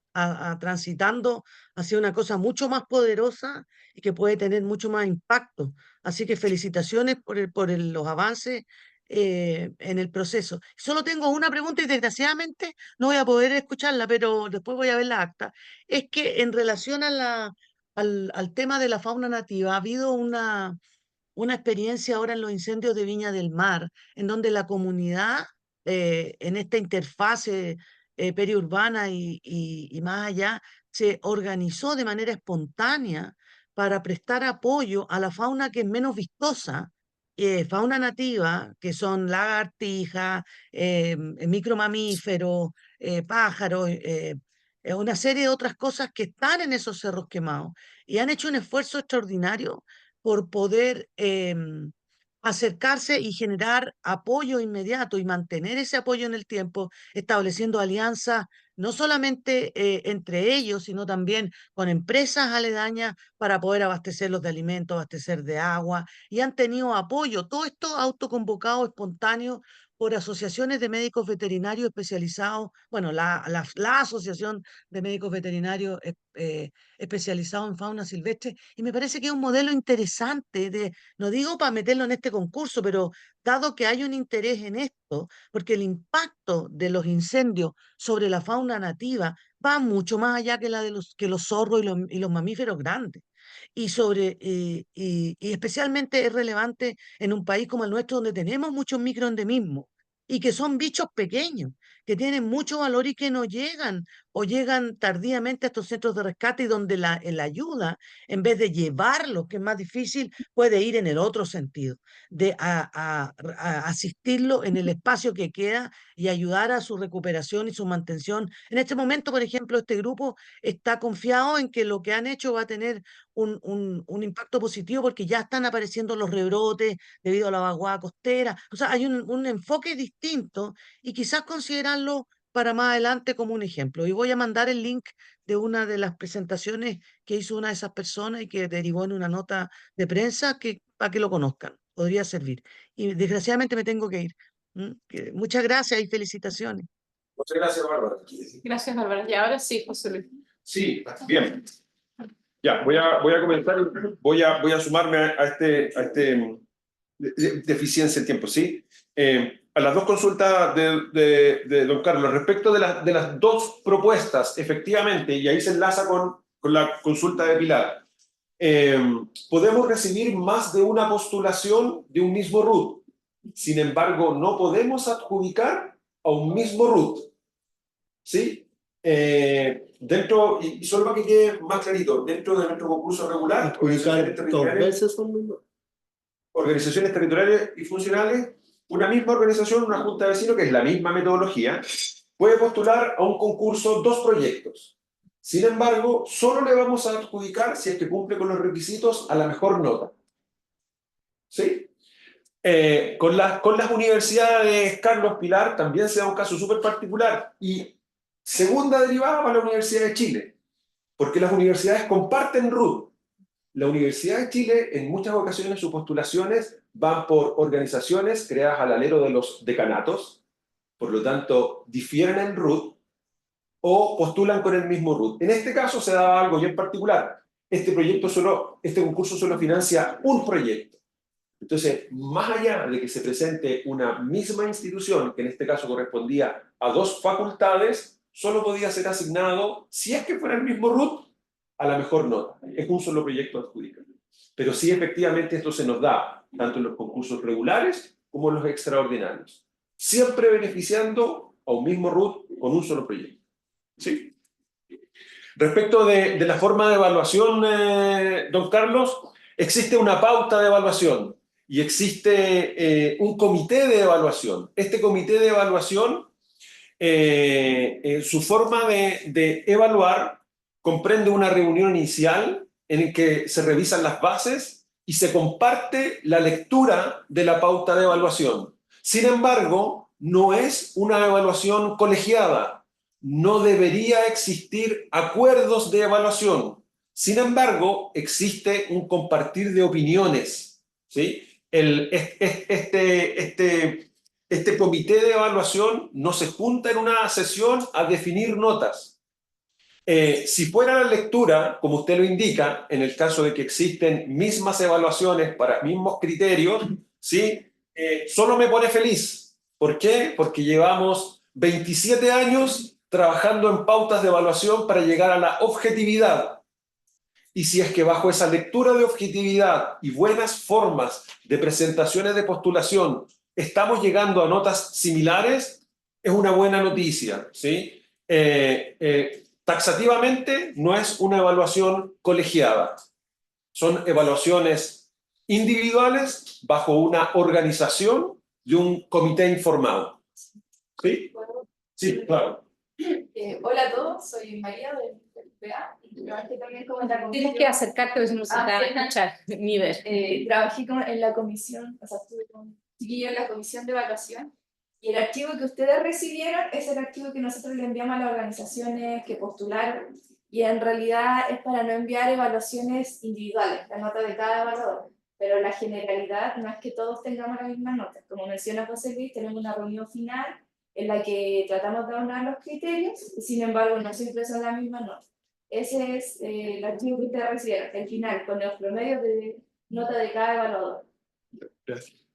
transitando hacia una cosa mucho más poderosa y que puede tener mucho más impacto. Así que felicitaciones por los avances en el proceso. Solo tengo una pregunta y desgraciadamente no voy a poder escucharla, pero después voy a ver la acta. Es que en relación al tema de la fauna nativa, ha habido una experiencia ahora en los incendios de Viña del Mar, en donde la comunidad, en esta interfase periurbana y más allá, se organizó de manera espontánea para prestar apoyo a la fauna que es menos vistosa, fauna nativa, que son lagartijas, micromamíferos, pájaros, una serie de otras cosas que están en esos cerros quemados y han hecho un esfuerzo extraordinario por poder acercarse y generar apoyo inmediato y mantener ese apoyo en el tiempo, estableciendo alianzas no solamente entre ellos, sino también con empresas aledañas para poder abastecerlos de alimentos, abastecer de agua, y han tenido apoyo, todo esto autoconvocado, espontáneo, por asociaciones de médicos veterinarios especializados, bueno, la Asociación de Médicos Veterinarios especializados en fauna silvestre, y me parece que es un modelo interesante de, no digo para meterlo en este concurso, pero dado que hay un interés en esto, porque el impacto de los incendios sobre la fauna nativa va mucho más allá que la de que los zorros y los mamíferos grandes. Y especialmente es relevante en un país como el nuestro, donde tenemos muchos microendemismos y que son bichos pequeños, que tienen mucho valor y que no llegan o llegan tardíamente a estos centros de rescate, y donde la ayuda, en vez de llevarlos, que es más difícil, puede ir en el otro sentido, de asistirlo en el espacio que queda y ayudar a su recuperación y su mantención. En este momento, por ejemplo, este grupo está confiado en que lo que han hecho va a tener un impacto positivo, porque ya están apareciendo los rebrotes debido a la vaguada costera. O sea, hay un enfoque distinto y quizás considerarlo para más adelante como un ejemplo. Y voy a mandar el link de una de las presentaciones que hizo una de esas personas y que derivó en una nota de prensa, para que lo conozcan. Podría servir. Y desgraciadamente me tengo que ir. Muchas gracias y felicitaciones. Muchas gracias, Bárbara. Gracias, Bárbara. Y ahora sí, José Luis. Sí, bien. Ya, voy a comentar, voy a sumarme a este deficiencia de tiempo, ¿sí? A las dos consultas de don Carlos, respecto de las dos propuestas, efectivamente, y ahí se enlaza con la consulta de Pilar, podemos recibir más de una postulación de un mismo RUT. Sin embargo, no podemos adjudicar a un mismo RUT, ¿sí? Dentro, y solo para que quede más clarito, dentro de nuestro concurso regular, organizaciones territoriales y funcionales, una misma organización, una junta de vecinos, que es la misma metodología, puede postular a un concurso 2 proyectos. Sin embargo, solo le vamos a adjudicar si es que cumple con los requisitos a la mejor nota. ¿Sí? Con las universidades Carlos Pilar también se da un caso súper particular, y segunda derivada para la Universidad de Chile, porque las universidades comparten RUT. La Universidad de Chile, en muchas ocasiones, sus postulaciones van por organizaciones creadas al alero de los decanatos, por lo tanto, difieren en RUT o postulan con el mismo RUT. En este caso se da algo bien particular. Este concurso solo financia un proyecto. Entonces, más allá de que se presente una misma institución, que en este caso correspondía a 2 facultades, solo podía ser asignado, si es que fuera el mismo RUT, a la mejor nota. Es un solo proyecto adjudicado. Pero sí, efectivamente, esto se nos da tanto en los concursos regulares como en los extraordinarios, siempre beneficiando a un mismo RUT con un solo proyecto. ¿Sí? Respecto de la forma de evaluación, don Carlos, existe una pauta de evaluación y existe un comité de evaluación. Este comité de evaluación, su forma de evaluar comprende una reunión inicial en la que se revisan las bases y se comparte la lectura de la pauta de evaluación. Sin embargo, no es una evaluación colegiada. No debería existir acuerdos de evaluación. Sin embargo, existe un compartir de opiniones, ¿sí? Este comité de evaluación no se junta en una sesión a definir notas. Si fuera la lectura, como usted lo indica, en el caso de que existen mismas evaluaciones para mismos criterios, ¿sí? Solo me pone feliz. ¿Por qué? Porque llevamos 27 años trabajando en pautas de evaluación para llegar a la objetividad. Y si es que bajo esa lectura de objetividad y buenas formas de presentaciones de postulación estamos llegando a notas similares, es una buena noticia, ¿sí? taxativamente no es una evaluación colegiada. Son evaluaciones individuales bajo una organización de un comité informado. ¿Sí? Sí, claro. Hola a todos, soy María del PA y trabajé también como en la comisión. Tienes que acercarte porque si no se te va a escuchar ni ver. Trabajé en la comisión, o sea, estuve con chiquillos en la comisión de evaluación y el archivo que ustedes recibieron es el archivo que nosotros le enviamos a las organizaciones que postularon y en realidad es para no enviar evaluaciones individuales, la nota de cada evaluador, pero la generalidad no es que todos tengamos las mismas notas. Como menciona José Luis, tenemos una reunión final en la que tratamos de aunar los criterios y sin embargo no siempre son las mismas notas. Ese es el archivo que ustedes recibieron, el final, con los promedios de nota de cada evaluador. Gracias.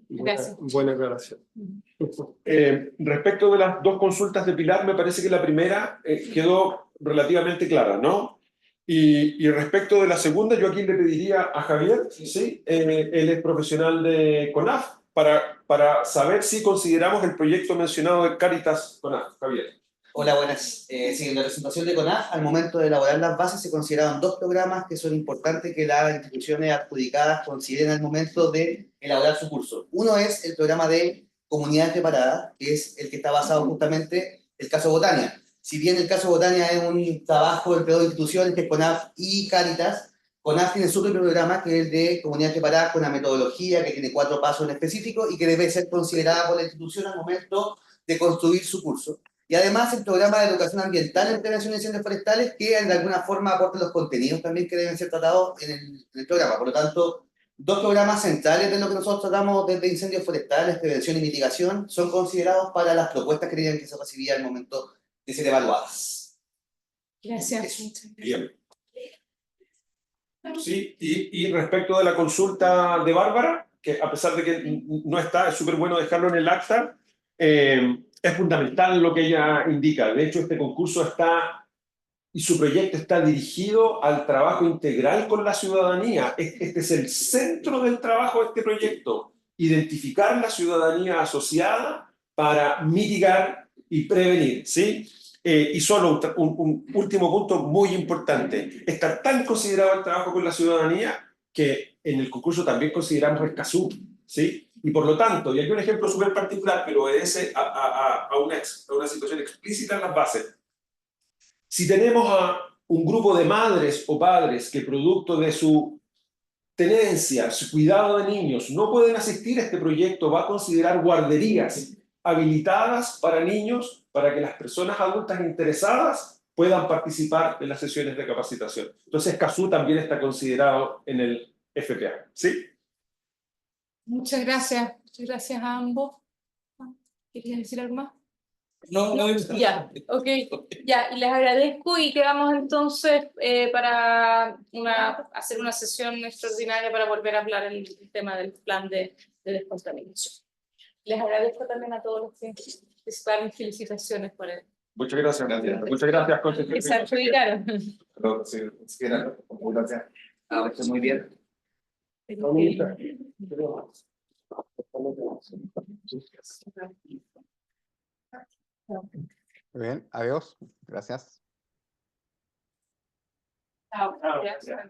Gracias. Buena aclaración. Respecto de las dos consultas de Pilar, me parece que la primera quedó relativamente clara, ¿no? Y respecto de la segunda, yo aquí le pediría a Javier, ¿sí? Él es profesional de CONAF, para saber si consideramos el proyecto mencionado de Cáritas CONAF. Javier. Hola, buenas. Sí, en la presentación de CONAF, al momento de elaborar las bases, se consideraron dos programas que son importantes que las instituciones adjudicadas consideren al momento de elaborar su curso. Uno es el programa de comunidades preparadas, que es el que está basado justamente en el caso Botania. Si bien el caso Botania es un trabajo entre dos instituciones, que es CONAF y Cáritas, CONAF tiene su propio programa, que es el de comunidades preparadas, con una metodología que tiene 4 pasos en específico y que debe ser considerada por la institución al momento de construir su curso. Y además el programa de educación ambiental en prevención de incendios forestales, que de alguna forma aporta los contenidos también que deben ser tratados en el programa. Por lo tanto, dos programas centrales de lo que nosotros tratamos desde incendios forestales, prevención y mitigación, son considerados para las propuestas que tenían que se recibían al momento de ser evaluadas. Gracias. Bien. Sí, y respecto de la consulta de Bárbara, que a pesar de que no está, es súper bueno dejarlo en el acta, es fundamental lo que ella indica. De hecho, este concurso está, y su proyecto está dirigido al trabajo integral con la ciudadanía. Este es el centro del trabajo de este proyecto, identificar la ciudadanía asociada para mitigar y prevenir, ¿sí? Y solo un último punto muy importante. Está tan considerado el trabajo con la ciudadanía que en el concurso también consideramos el CASU, ¿sí? Y por lo tanto, y aquí un ejemplo súper particular, pero obedece a una situación explícita en las bases. Si tenemos a un grupo de madres o padres que producto de su tenencia, su cuidado de niños, no pueden asistir a este proyecto, va a considerar guarderías habilitadas para niños, para que las personas adultas interesadas puedan participar en las sesiones de capacitación. Entonces, CASU también está considerado en el FPA, ¿sí? Muchas gracias a ambos. ¿Querían decir algo más? No, ya, ok, ya, y les agradezco y quedamos entonces para hacer una sesión extraordinaria para volver a hablar el tema del plan de descontaminación. Les agradezco también a todos los que participaron y felicitaciones por él. Muchas gracias. Muchas gracias, consejero. Que se adjudicaron. Muy bien. Muy bien, adiós. Gracias. Chao. Gracias.